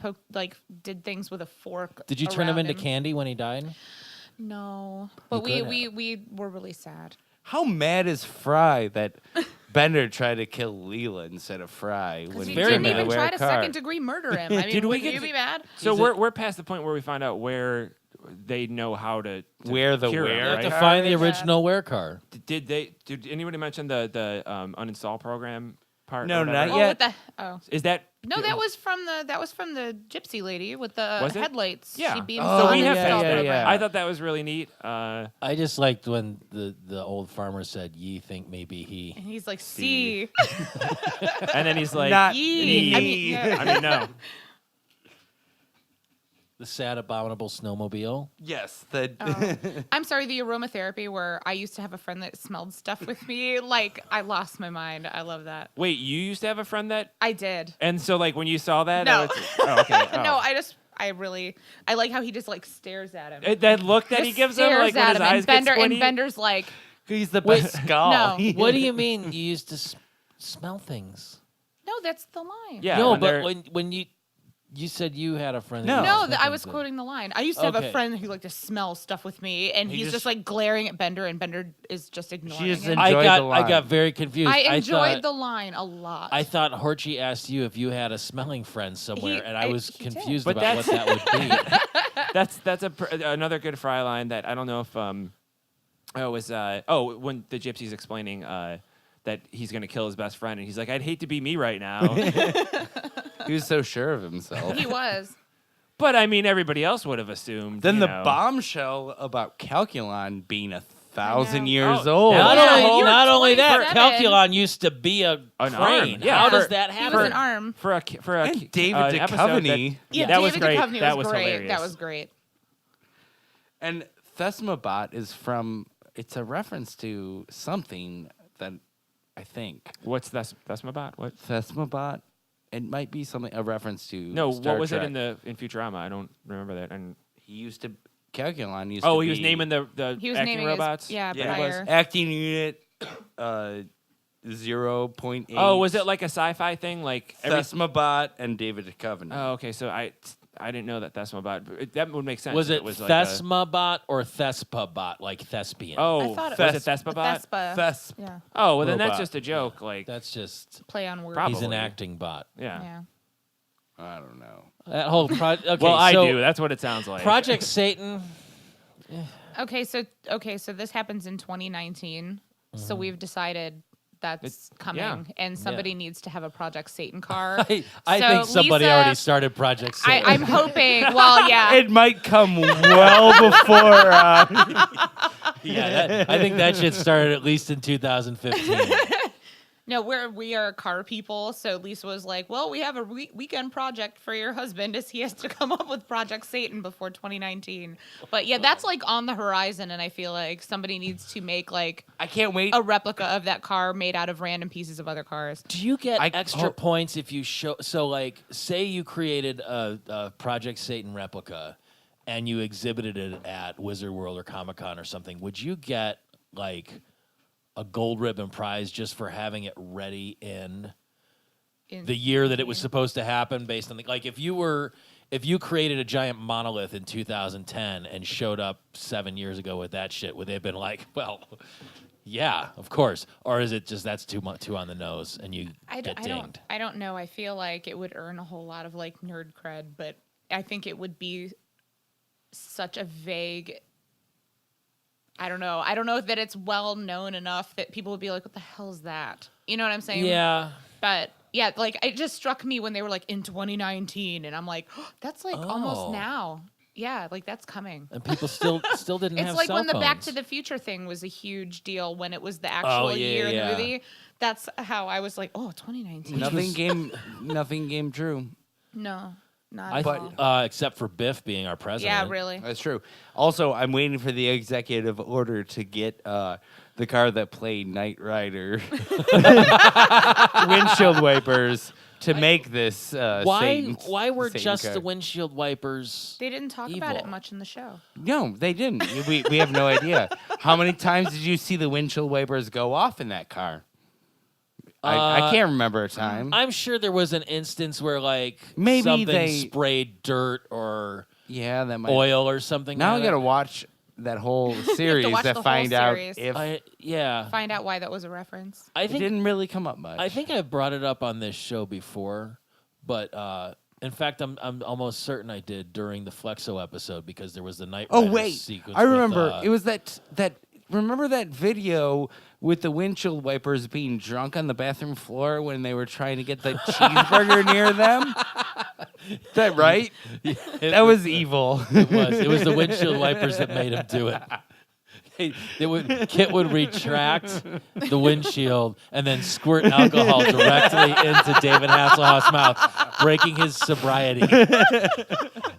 Did things with a fork. Did you turn him around into candy when he died? No, but You we could were really sad. How mad is Fry that Bender tried to kill Leela instead of Fry when He he very didn't mad. even wear try a to car? second-degree murder him. I mean, Did we would get you to- be mad? So He's we're past the point where we find out where they know how to Wear the cure him, wear You have right? to car? find the Yeah. original wear car. Did anybody mention the uninstall program part? No, or whatever? not Oh, yet. what the? Oh. Is that No, that was from the gypsy lady with the Was it? headlights. Yeah. She beams Oh, the we have uninstall fixed that. program. I thought that was really neat. I just liked when the old farmer said, "Ye think maybe he." And he's like, "See, and then he's like, Not Yee. I mean, yeah. I mean, no. The sad, abominable snowmobile. Yes, the I'm sorry." The aromatherapy, where I used to have a friend that smelled stuff with me. Like, I lost my mind. I love that. Wait, you used to have a friend that, I did. and so like when you saw that, No. okay. Oh. No, I like how he just like stares at him. That look that he Just gives him, stares like when at his him, eyes and get Bender squinty. and Bender's like, he's the Wait, best skull. no. What do you mean you used to smell things? "No, that's the line." Yeah, no, when but they're- when you said you had a friend. No. that No, smelled I was things. quoting the line. I used to have Okay. a friend who liked to smell stuff with me, and He he's just- just like glaring at Bender, and Bender is just ignoring just him. enjoyed the I line. got very confused. I enjoyed thought, the line a lot. I thought Horchie asked you if you had a smelling friend somewhere, and I was he did. confused But about what that would be. that's another good Fry line that I don't know if when the gypsy's explaining that he's gonna kill his best friend, and he's like, I'd hate to be me right now. He was so sure of himself. He was. But I mean, everybody else would have assumed. Then you the know. bombshell about Calculon being 1,000 know. years Oh, old. yeah. Not Yeah, only, you were not only that, 27. Calculon used to be An crane. arm, yeah. How For- does that He happen? was an arm. for a And David an episode Duchovny. Yeah, that was David great. Duchovny That was was great. hilarious. That was great. And Thesmobot is from, it's a reference to something that I think. What's Thesmobot? What? Thesmobot? It might be something, a reference to No, Star what was Trek. it in Futurama? I don't remember that. And He used to, Calculon used oh, to he was be- naming the He was acting naming robots. his, yeah, Yeah, prior. acting unit 0.8. Oh, was it like a sci-fi thing? Like Thesmobot and David Duchovny. Oh, okay. So I didn't know that Thesmobot. But that would make sense. Was if it was like Thesmabot or Thespabot, like thespian? Oh, I thought it was was it Thespabot? Thespa. Thes- Yeah. Oh, well then that's Robot. just a joke. Like That's just Play on words. Probably. he's an acting bot. yeah. Yeah. I don't know. That whole project. Okay, Well, I so do. That's what it sounds like. Project Satan. Okay, so this happens in 2019. So Mm-hmm. we've decided that's It's- coming, yeah. and somebody needs to have a Project Satan car. I So think somebody Lisa- already started Project Satan. I'm hoping. Well, yeah. It might come well before. I think that shit started at least in 2015. No, we are car people. So Lisa was like, "Well, we have a weekend project for your husband, as he has to come up with Project Satan before 2019." But yeah, that's like on the horizon, and I feel like somebody needs to make like I can't wait. a replica of that car made out of random pieces of other cars. Do you get I- extra oh. points if you show? So, like, say you created a Project Satan replica and you exhibited it at Wizard World or Comic Con or something. Would you get like a gold ribbon prize just for having it ready in the year that it was supposed to happen? Based on like, if you created a giant monolith in 2010 and showed up 7 years ago with that shit, would they have been like, well? Yeah, of course. Or is it just that's too on the nose and you get dinged? I don't know. I feel like it would earn a whole lot of like nerd cred, but I think it would be such a vague. I don't know. I don't know that it's well known enough that people would be like, "What the hell is that?" You know what I'm saying? Yeah. But yeah, like it just struck me when they were like in 2019, and I'm like, oh, that's like Oh. almost now. Yeah, like that's coming. And people still didn't It's have like cell when the Back phones. to the Future thing was a huge deal when it was the actual yeah, year in yeah. the movie. That's how I was like, oh, 2019. Nothing came true. No, not I at thought, all. except for Biff being our president. Yeah, really. That's true. Also, I'm waiting for the executive order to get the car that played Knight Rider windshield wipers to make this. Why were Satan just car. the windshield wipers? They didn't talk about it evil? much in the show. No, they didn't. We have no idea. How many times did you see the windshield wipers go off in that car? I can't remember a time. I'm sure there was an instance where like Maybe something they- sprayed dirt or Yeah, that might. oil or something. Now I at gotta it. watch that whole series watch to the whole find out series. if Yeah. Find out why that was a reference. I it think didn't really come up much. I think I've brought it up on this show before, but in fact, I'm almost certain I did during the Flexo episode because there was the Night Oh Rider wait, sequence. I remember. With, It was that. Remember that video with the windshield wipers being drunk on the bathroom floor when they were trying to get the cheeseburger near them? Is that right? That was evil. It was the windshield wipers that made him do it. Kit would retract the windshield and then squirt alcohol directly into David Hasselhoff's mouth, breaking his sobriety.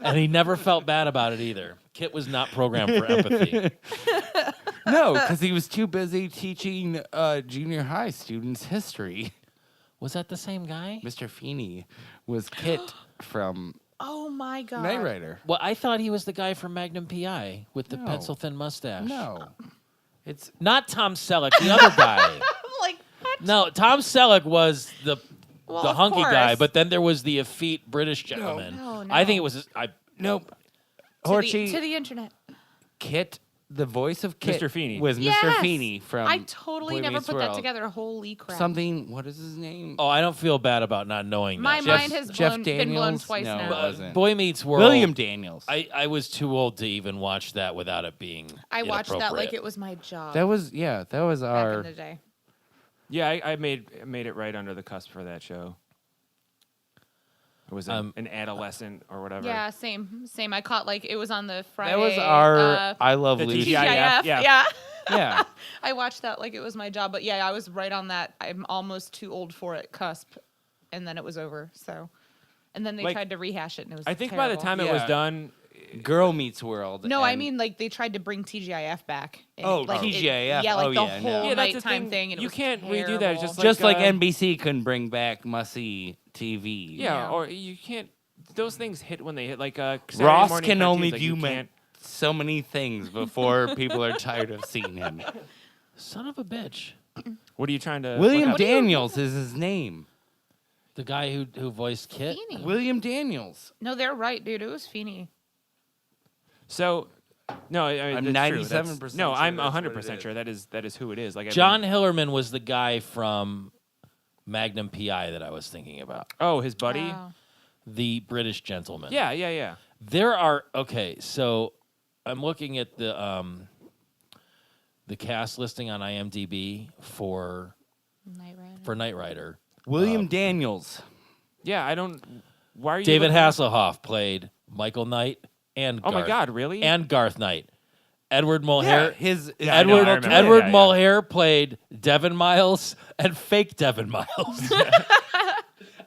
And he never felt bad about it either. Kit was not programmed for empathy. No, because he was too busy teaching junior high students history. Was that the same guy? Mr. Feeney was Kit from Oh my god. Knight Rider. Well, I thought he was the guy from Magnum P.I. with the No. pencil-thin mustache. No, it's Not Tom Selleck, the other guy. I'm like, what? No, Tom Selleck was the Well, the of hunky guy, course. but then there was the effete British gentleman. No, I think no. it was nope. To Horchie, the internet. Kit, the voice of Kit, Mr. Feeney. was Mr. Yes! Feeney from. I totally Boy never Meets put that World. together. Holy crap. Something. What is his name? Oh, I don't feel bad about not knowing My that. mind has Jeff been blown Daniels? twice No, now. it wasn't. Boy Meets World. William Daniels. I was too old to even watch that without it being. I watched that like inappropriate. it was my job That was That was back our. in the day. Yeah, I made it right under the cusp for that show. It was an adolescent or whatever. Yeah, same. I caught like it was on the Friday. That was our. I love the Lucy. TGIF. TGIF. yeah. Yeah. Yeah. I watched that like it was my job, but yeah, I was right on that. I'm almost too old for it cusp, and then it was over. So, and then they Like, tried to rehash it, and it was. I think by the terrible. time it was Yeah. done, Girl Meets World. No, I and- mean like they tried to bring TGIF back. And, Oh, like, TGIF. yeah, like Oh, the yeah, no. whole Yeah, that's the nighttime thing. thing. And it You was can't redo that. It's terrible. just like like, NBC couldn't bring back must-see TV. yeah, Yeah. or you can't. Those things hit when they hit. Like Saturday Ross morning can cartoons, only like, do you can't. so many things before people are tired of seeing him. Son of a bitch. What are you trying to? William look up? Daniels is his name. The guy who voiced Kit. Feeney. William Daniels. No, they're right, dude. It was Feeney. So, no, I mean, I'm that's true. That's- 97% No, sure I'm that's what it 100% is. sure that is who it is. Like I've John been- Hillerman was the guy from Magnum P.I. that I was thinking about. Oh, his buddy. Wow. The British gentleman. Yeah. There are so I'm looking at the cast listing on IMDb for Knight Rider. William Daniels. Yeah, I don't. Why are you? David looking up- Hasselhoff played Michael Knight and Oh my Garth, God, really? and Garth Knight. Edward Mulhare. his Yeah, I know, I remember. Edward Yeah. Mulhare played Devon Miles and fake Devon Miles.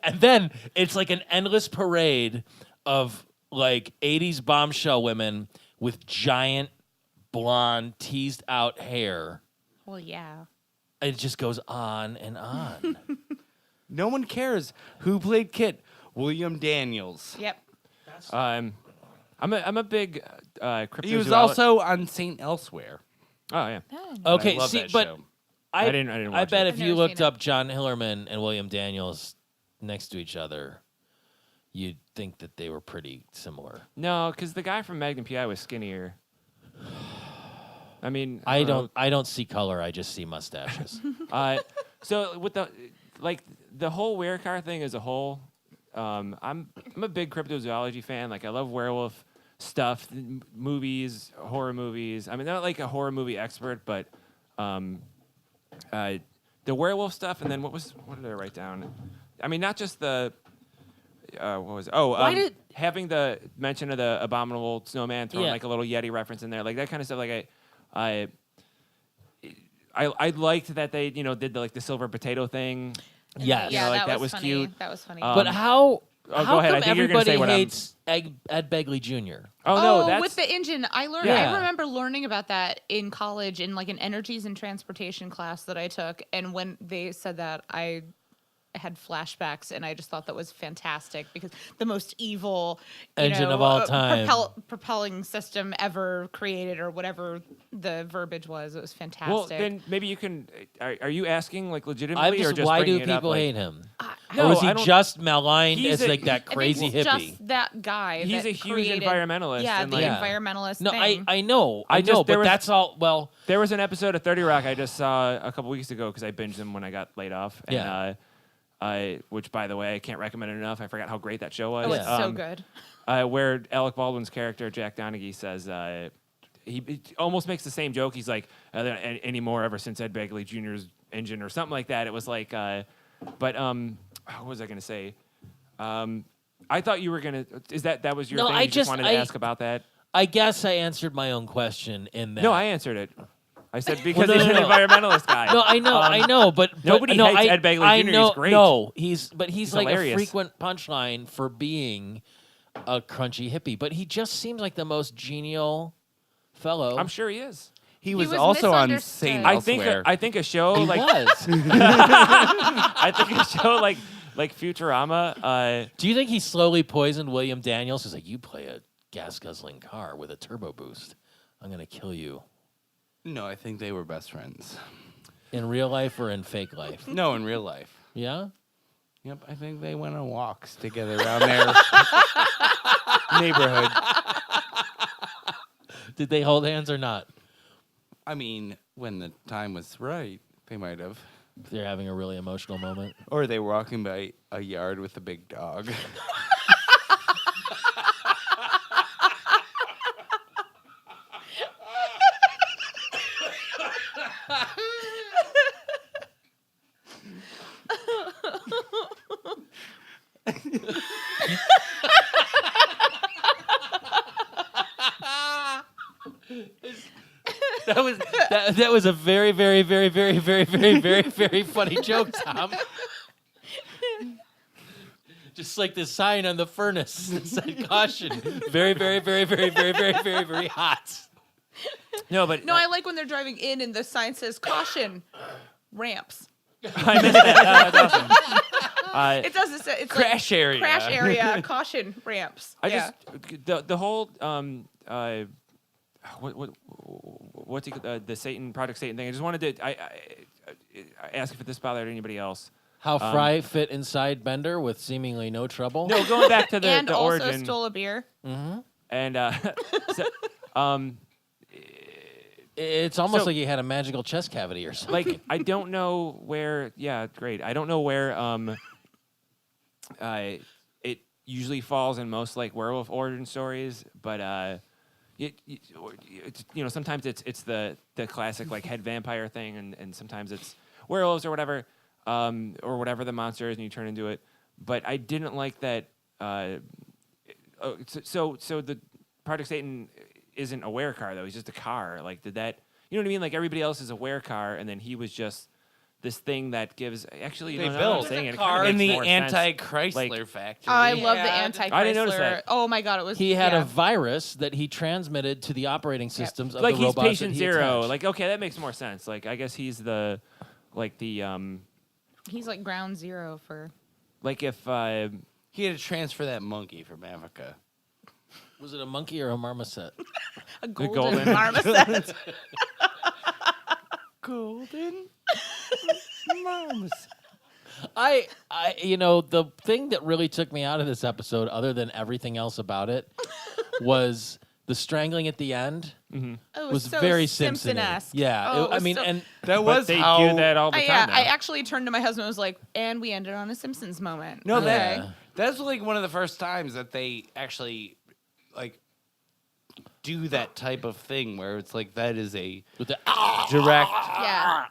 And then it's like an endless parade of like 80s bombshell women with giant blonde teased out hair. Well, yeah. It just goes on and on. No one cares who played Kit. William Daniels. Yep. I'm a big cryptozoologist. He was also on Saint Elsewhere. Oh yeah. Okay, I love see, that but show. I didn't watch bet it. if I've you never looked seen it. up John Hillerman and William Daniels next to each other, you'd think that they were pretty similar. No, because the guy from Magnum P.I. was skinnier. I mean, I know. don't see color. I just see mustaches. So with the whole werecar thing as a whole, I'm a big cryptozoology fan. Like I love werewolf stuff, movies, horror movies. I mean, not like a horror movie expert, but the werewolf stuff. And then what did I write down? I mean, not just the what was it? Having the mention of the abominable snowman, throwing Yeah. like a little Yeti reference in there, like that kind of stuff. Like I liked that they did the silver potato thing. Yes. Yeah, like, that was funny. cute. That was funny. But how go how ahead. I come think you're gonna everybody say what I'm- hates Ed Begley Jr.? Oh no, that's with the engine, I learned. Yeah. I remember learning about that in college in like an energies and transportation class that I took, and when they said that, I had flashbacks, and I just thought that was fantastic because the most evil Engine of all time. propelling system ever created, or whatever the verbiage was. It was fantastic. well. Then maybe you can. Are you asking like legitimately, I'm or just just why do bringing it up, people like- hate him? I No, or was he I don't- just maligned He's as a- like that I think crazy he's hippie? just that guy. He's that a huge created, environmentalist. Yeah, and, the like, Yeah. environmentalist No, thing. I know, I just- there but was- that's all. Well, There was an episode of 30 Rock I just saw a couple weeks ago because I binged them when I got laid off. And, Yeah. which, by the way, I can't recommend it enough. I forgot how great that show was. Oh, it's so good. Where Alec Baldwin's character, Jack Donaghy, says he almost makes the same joke. He's like, anymore ever since Ed Begley Jr.'s engine or something like that. It was like, what was I going to say? I thought you were going to, that was your No, thing? I You just- wanted to ask about that? I guess I answered my own question in that. No, I answered it. I said because no, he's no, an no. environmentalist guy. No, I know, but nobody no, hates Ed Begley I Jr., know, he's great. No, he's like hilarious. a frequent punchline for being a crunchy hippie, but he just seems like the most genial fellow. I'm sure he is. He was was also on misunderstood. St. I think a show he like was. I think a show like Futurama. Do you think he slowly poisoned William Daniels? He's like, you play a gas guzzling car with a turbo boost. I'm gonna kill you. No, I think they were best friends. In real life or in fake life? No, in real life. Yeah. Yep, I think they went on walks together around their neighborhood. Did they hold hands or not? I mean, when the time was right, they might have. They're having a really emotional moment. Or they were walking by a yard with a big dog. That was a very, very, very, very, very, very, very, very funny joke, Tom. Just like the sign on the furnace that said caution. Very, very, very, very, very, very, very, very hot. No, but No, I like when they're driving in and the sign says caution, ramps. I missed that. That's awesome. It doesn't say it's Crash like, area. Crash area, caution, ramps. I Yeah. just the whole what's the Satan Project Satan thing. I just wanted to I ask if this bothered anybody else. How Fry fit inside Bender with seemingly no trouble. No, going back to the and the also origin stole a beer. and It's almost So- like he had a magical chest cavity or something. like I don't know where. Yeah, great. I don't know where it usually falls in most like werewolf origin stories, but sometimes it's the classic like head vampire thing, and sometimes it's werewolves or whatever the monster is, and you turn into it. But I didn't like that. So the Project Satan isn't a were car though. He's just a car. Like, did that? You know what I mean? Like everybody else is a were car, and then he was just this thing that gives. Actually, They now that I'm built saying it, a kinda car In makes the more sense. anti-Chrysler Like- factory. Oh, I love the Yeah. anti-Chrysler. I didn't notice that. Oh my god, it was. he had yeah. a virus that he transmitted to the operating systems of Like the he's robots patient that he zero. attached. Like, okay, that makes more sense. Like, I guess he's the He's like ground zero for. like if He had to transfer that monkey from Africa. Was it a monkey or a marmoset? A golden, golden. marmoset. Golden Moms. The thing that really took me out of this episode, other than everything else about it, was the strangling at the end. Oh, it Was so very Simpson-esque. Yeah, Oh, it- it I was mean, so- and That but was they how do that all the I, time. Now. I actually turned to my husband and was like, and we ended on a Simpsons moment. No, Okay. that's like one of the first times that they actually like do that type of thing where it's like that is a with the direct. Yeah.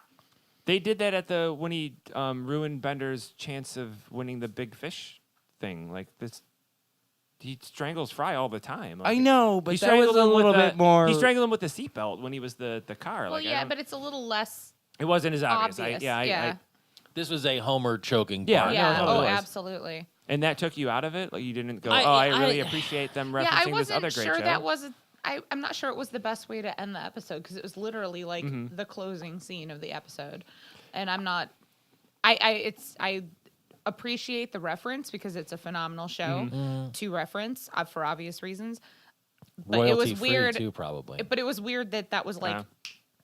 They did that at the when he ruined Bender's chance of winning the big fish thing. Like this, he strangles Fry all the time. Like, I know, but he that was strangled a him with little the- bit more. He strangled him with the seatbelt when he was the car. Well, like, I yeah, don't- but it's a little less it wasn't as obvious. obvious. I this was a Homer choking. Yeah, part. no, yeah. no, it Oh, was. absolutely. and that took you out of it. Like you didn't go. I- I really I- appreciate them Yeah, I referencing this other wasn't great sure show. that wasn't. I'm not sure it was the best way to end the episode because it was literally like Mm-hmm. the closing scene of the episode, and I'm not. I appreciate the reference because it's a phenomenal show to reference for obvious reasons. But it was Royalty-free, weird too, probably. But it was weird that was like Yeah.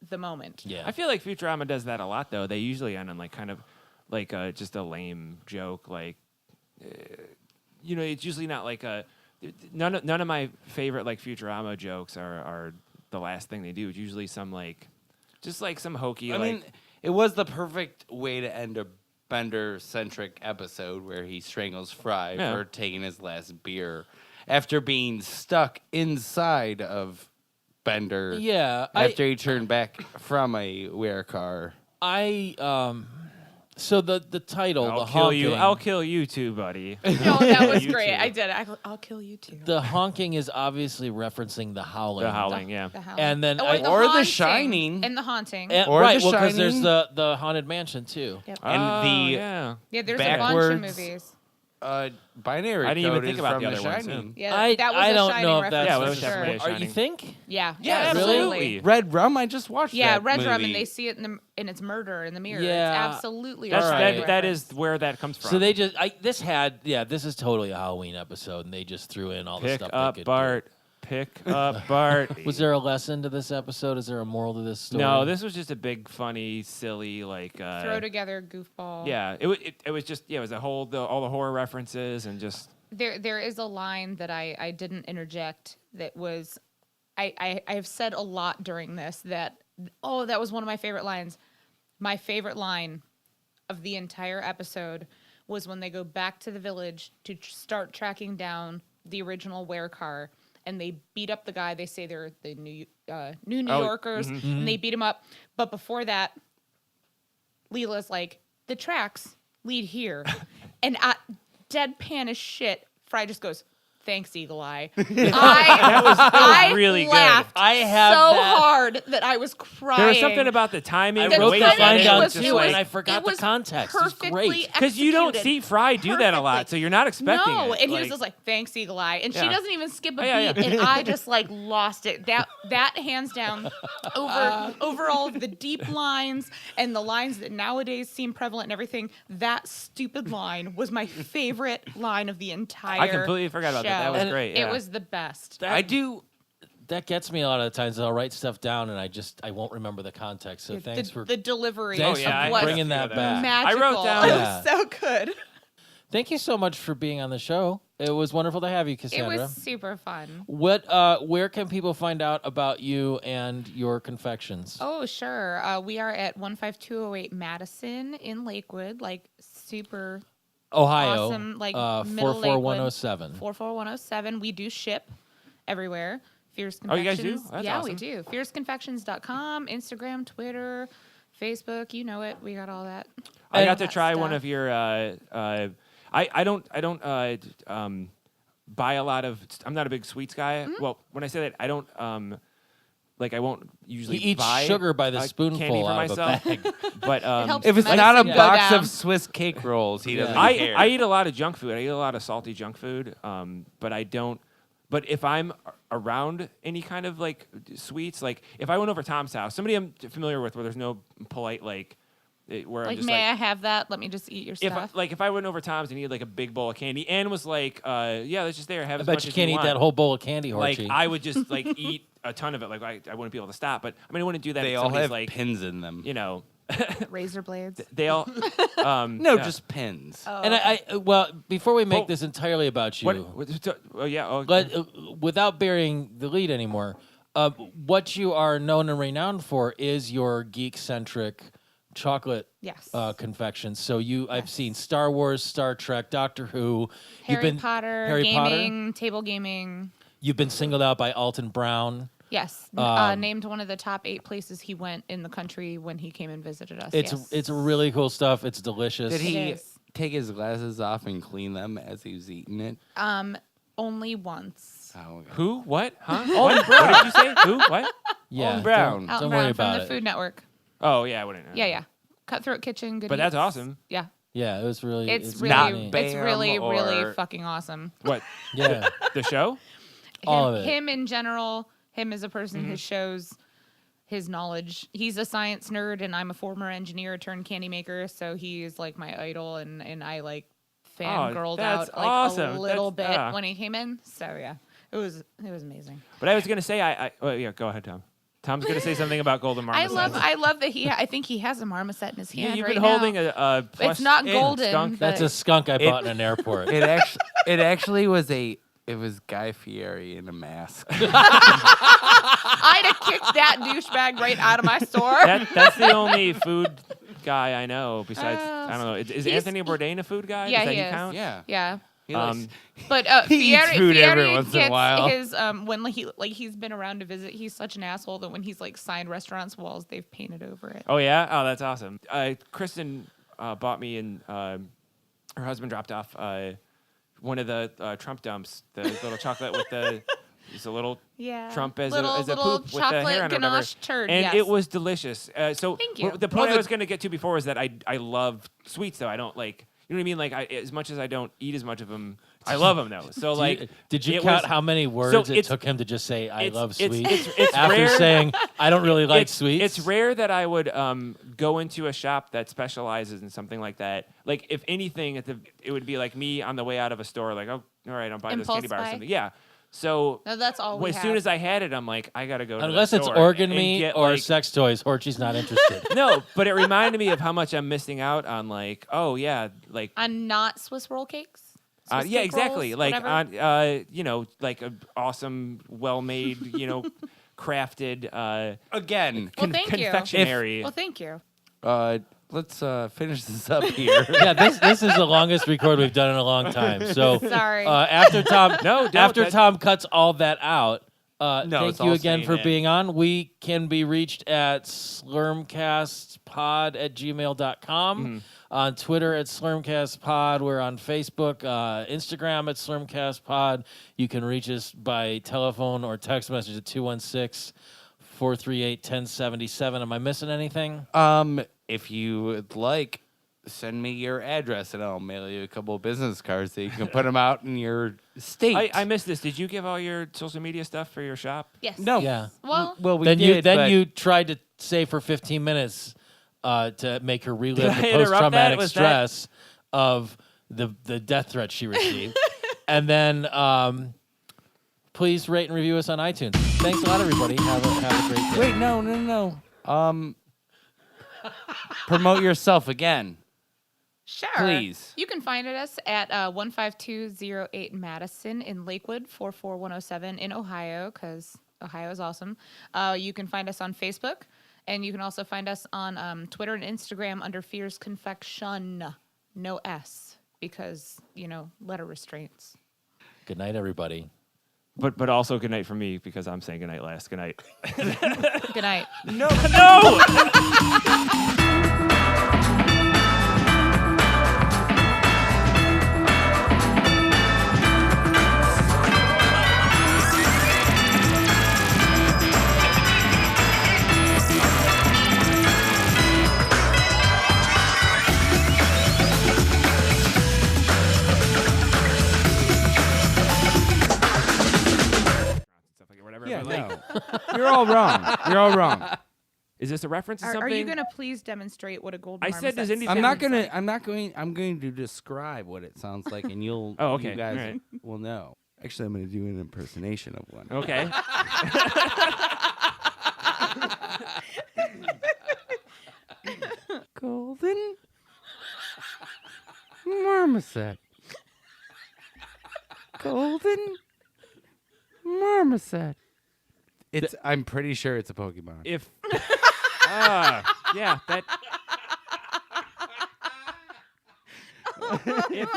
the moment. Yeah, I feel like Futurama does that a lot, though. They usually end on like kind of like just a lame joke. Like, it's usually not like a none of my favorite like Futurama jokes are the last thing they do. It's usually some like just like some hokey. I mean, it was the perfect way to end a Bender-centric episode where he strangles Fry for taking his last beer after being stuck inside of Bender. Yeah, after he turned back from a werecar. So the title, I'll the kill honking, you. I'll kill you too, buddy. No, that was You great. too. I did. I'll kill you too. the honking is obviously referencing the howling. The howling, yeah. The Howling. And then or I- the or The Haunting. Shining. And the haunting. And, Or right, The well, because there's Shining. the haunted mansion too. Yep. And the yeah. Yeah, there's a bunch of backwards- movies. Binary I didn't even code think is about from the The other ones, Shining. Yeah, I that was I a don't Shining know if reference that's Yeah, well, for that's sure. definitely a Are you Shining. think? Yeah, Yeah, absolutely. Red Rum, I just watched Yeah, that Red movie. Rum, and they see it in its murder in the mirror. Yeah. It's absolutely That's a Shining that reference. is where that comes from. So they just this is totally a Halloween episode, and they just threw in all the pick stuff. up they could Bart. Pick up Bart. Do. Was there a lesson to this episode? Is there a moral to this story? No, this was just a big, funny, silly, like. Throw together goofball. Yeah, it was just it was all the horror references and just. There is a line that I didn't interject that was I have said a lot during this that was one of my favorite lines. My favorite line of the entire episode was when they go back to the village to start tracking down the original werecar, and they beat up the guy. They say they're the New Yorkers, and they beat him up. But before that, Leela's like, the tracks lead here. And deadpan as shit, Fry just goes, thanks, Eagle Eye. That was really good. laughed I have so that. hard that I was crying. There was something about the timing. I The wrote wait, that line timing down was too, just and like- I forgot it the was context. It's perfectly great. because you don't executed see Fry do that a lot, perfectly. so you're not expecting No, it. and he was just like, thanks, Eagle Eye. And she Yeah. doesn't even skip a Yeah, beat. yeah. And I just like lost it. That hands down over all of the deep lines and the lines that nowadays seem prevalent and everything, that stupid line was my favorite line of the entire I completely forgot about that. That was show. great. Yeah. It was the best. I do. That gets me a lot of the times. I'll write stuff down, and I won't remember the context. So thanks for the delivery thanks of yeah, I was bringing that back. magical. I wrote down- It Yeah. was so good. Thank you so much for being on the show. It was wonderful to have you, It Cassandra. was super fun. Where can people find out about you and your confections? Oh, sure. We are at 15208 Madison in Lakewood, like super Ohio, awesome, like middle 44107. 44107. We do ship everywhere. Fierce Oh, you Confections. guys do? That's yeah, awesome. we do. FierceConfections.com, Instagram, Twitter, Facebook. You know it. We got all that. I all got to that try stuff. one of your. I don't buy a lot of. I'm not a big sweets guy. Mm-hmm. Well, when I say that, I don't like I won't usually He eats buy sugar by the candy spoonful for out of a myself. bag. But helps If it's Medicine not a go box down. of Swiss cake rolls, he doesn't Yeah. care. I eat a lot of junk food. I eat a lot of salty junk food. But I don't. But if I'm around any kind of like sweets, like if I went over Tom's house, somebody I'm familiar with, where there's no polite like, where I'm Like, just may I like. have that? Let me just eat your stuff. If I went over Tom's and needed like a big bowl of candy and was like, yeah, let's just there have I as bet much you as can't eat want. that whole bowl of candy, Like Horchie. I would just like eat a ton of it. Like I wouldn't be able to stop. But I mean, I wouldn't do that. They if all somebody's have like, pins in them. you know, Razor blades. they all. No, yeah. just pins. and well, before we make Well, this entirely about you, Oh yeah. Oh, but without burying the lead anymore, what you are known and renowned for is your geek-centric chocolate Yes. confections. So I've seen Star Wars, Star Trek, Doctor Who. Harry Potter, Harry gaming, table gaming. You've been singled out by Alton Brown. Yes. Named one of the top 8 places he went in the country when he came and visited us. yes. It's really cool stuff. It's delicious. Did he is. take his glasses off and clean them as he was eating it? Only once. Oh, okay. who? What? Huh? What did you say? Who? What? Yeah, Alton Brown. Don't, Alton don't Brown worry from about the it. Food Network. Oh yeah, I wouldn't know. Yeah. Cutthroat Kitchen. Good But that's Eats. awesome. Yeah. Yeah, it was really. It's it's really, not neat. bad. it's really, Bam really or- fucking awesome. What? Yeah. The show? All of it. Him in general, him as a person Mm-hmm. who shows his knowledge. He's a science nerd, and I'm a former engineer turned candy maker, so he's like my idol, and I like fangirled that's out like awesome. a little That's- bit when he came in. So yeah, it was amazing. But I was gonna say, oh yeah, go ahead, Tom. Tom's going to say something about golden marmosets. I love that I think he has a marmoset in his hand. You've right been now. holding a plush It's not golden. skunk. That's a skunk I bought in an airport. It actually was Guy Fieri in a mask. I'd have kicked that douchebag right out of my store. That's the only food guy I know besides, I don't know. Is he's- Anthony Bourdain a food guy? Yeah, Does that he is. count? Yeah. Yeah. He likes- But He eats food every Fieri once in a gets while. his when he's been around to visit, he's such an asshole that when he's like signed restaurants' walls, they've painted over it. Oh, yeah? Oh, that's awesome. Kristen bought me and her husband dropped off one of the Trump dumps, the little chocolate with it's a little Yeah. Trump as little a little poop with the hair chocolate on it or whatever. ganache turd. And yes. it was delicious. So Thank you. The point Well, I was going to get to before is that I love sweets, though. I don't like, you know what I mean? Like, as much as I don't eat as much of them, I love them, though. So, like, Did you it count was- how many words so it it's- took him to just say, I love it's- sweets? it's after rare- saying, I don't really like it's, sweets? It's rare that I would go into a shop that specializes in something like that. Like, if anything, it would be like me on the way out of a store, like, oh, all right, I'm buying this candy Impulse bar or buy? something. Yeah. So No, that's all we as have. soon as I had it, I'm like, I got to go to Unless the it's store organ and meat get, or like, sex toys, Horchy's not interested. No, but it reminded me of how much I'm missing out on, like, oh, yeah, like, On not Swiss roll cakes. Swiss yeah, cake exactly. rolls, Like, whatever. on, you know, like an awesome, well-made, crafted Again, Well, thank you. confectionery. Well, thank you. let's finish this up here. Yeah, this is the longest record we've done in a long time. So Sorry. after Tom No, don't. after Tom cuts all that out, No, thank it's you all again staying for in. being on. We can be reached at slurmcastpod@gmail.com. On Twitter at slurmcastpod. We're on Facebook, Instagram at slurmcastpod. You can reach us by telephone or text message at 216-438-1077. Am I missing anything? If you would like, send me your address and I'll mail you a couple of business cards so you can put them out in your state. I missed this. Did you give all your social media stuff for your shop? Yes. No. Yeah. Well, Well, we Then did. but you tried to say for 15 minutes to make her relive Did I the interrupt that? post-traumatic Was that- stress of the death threat she received. And then please rate and review us on iTunes. Thanks a lot, everybody. Have a great day. Wait, no. Promote yourself again. sure. Please. You can find us at 15208 Madison in Lakewood, 44107 in Ohio, because Ohio is awesome. You can find us on Facebook, and you can also find us on Twitter and Instagram under Fierce Confection. No S, because, letter restraints. Good night, everybody. But also good night for me because I'm saying good night last. Good night. Good night. No! Stuff like whatever. Yeah, but, like, no. You're all wrong. You're all wrong. is this a reference to Are something? you going to please demonstrate what a gold I said, does marmoset anything- I'm not sounds gonna. like? I'm going to describe what it sounds like, and you'll. Oh, okay. You guys All right. will know. Actually, I'm going to do an impersonation of one. Okay. Golden marmoset. Golden marmoset. It's. I'm pretty sure it's a Pokemon. If yeah, that if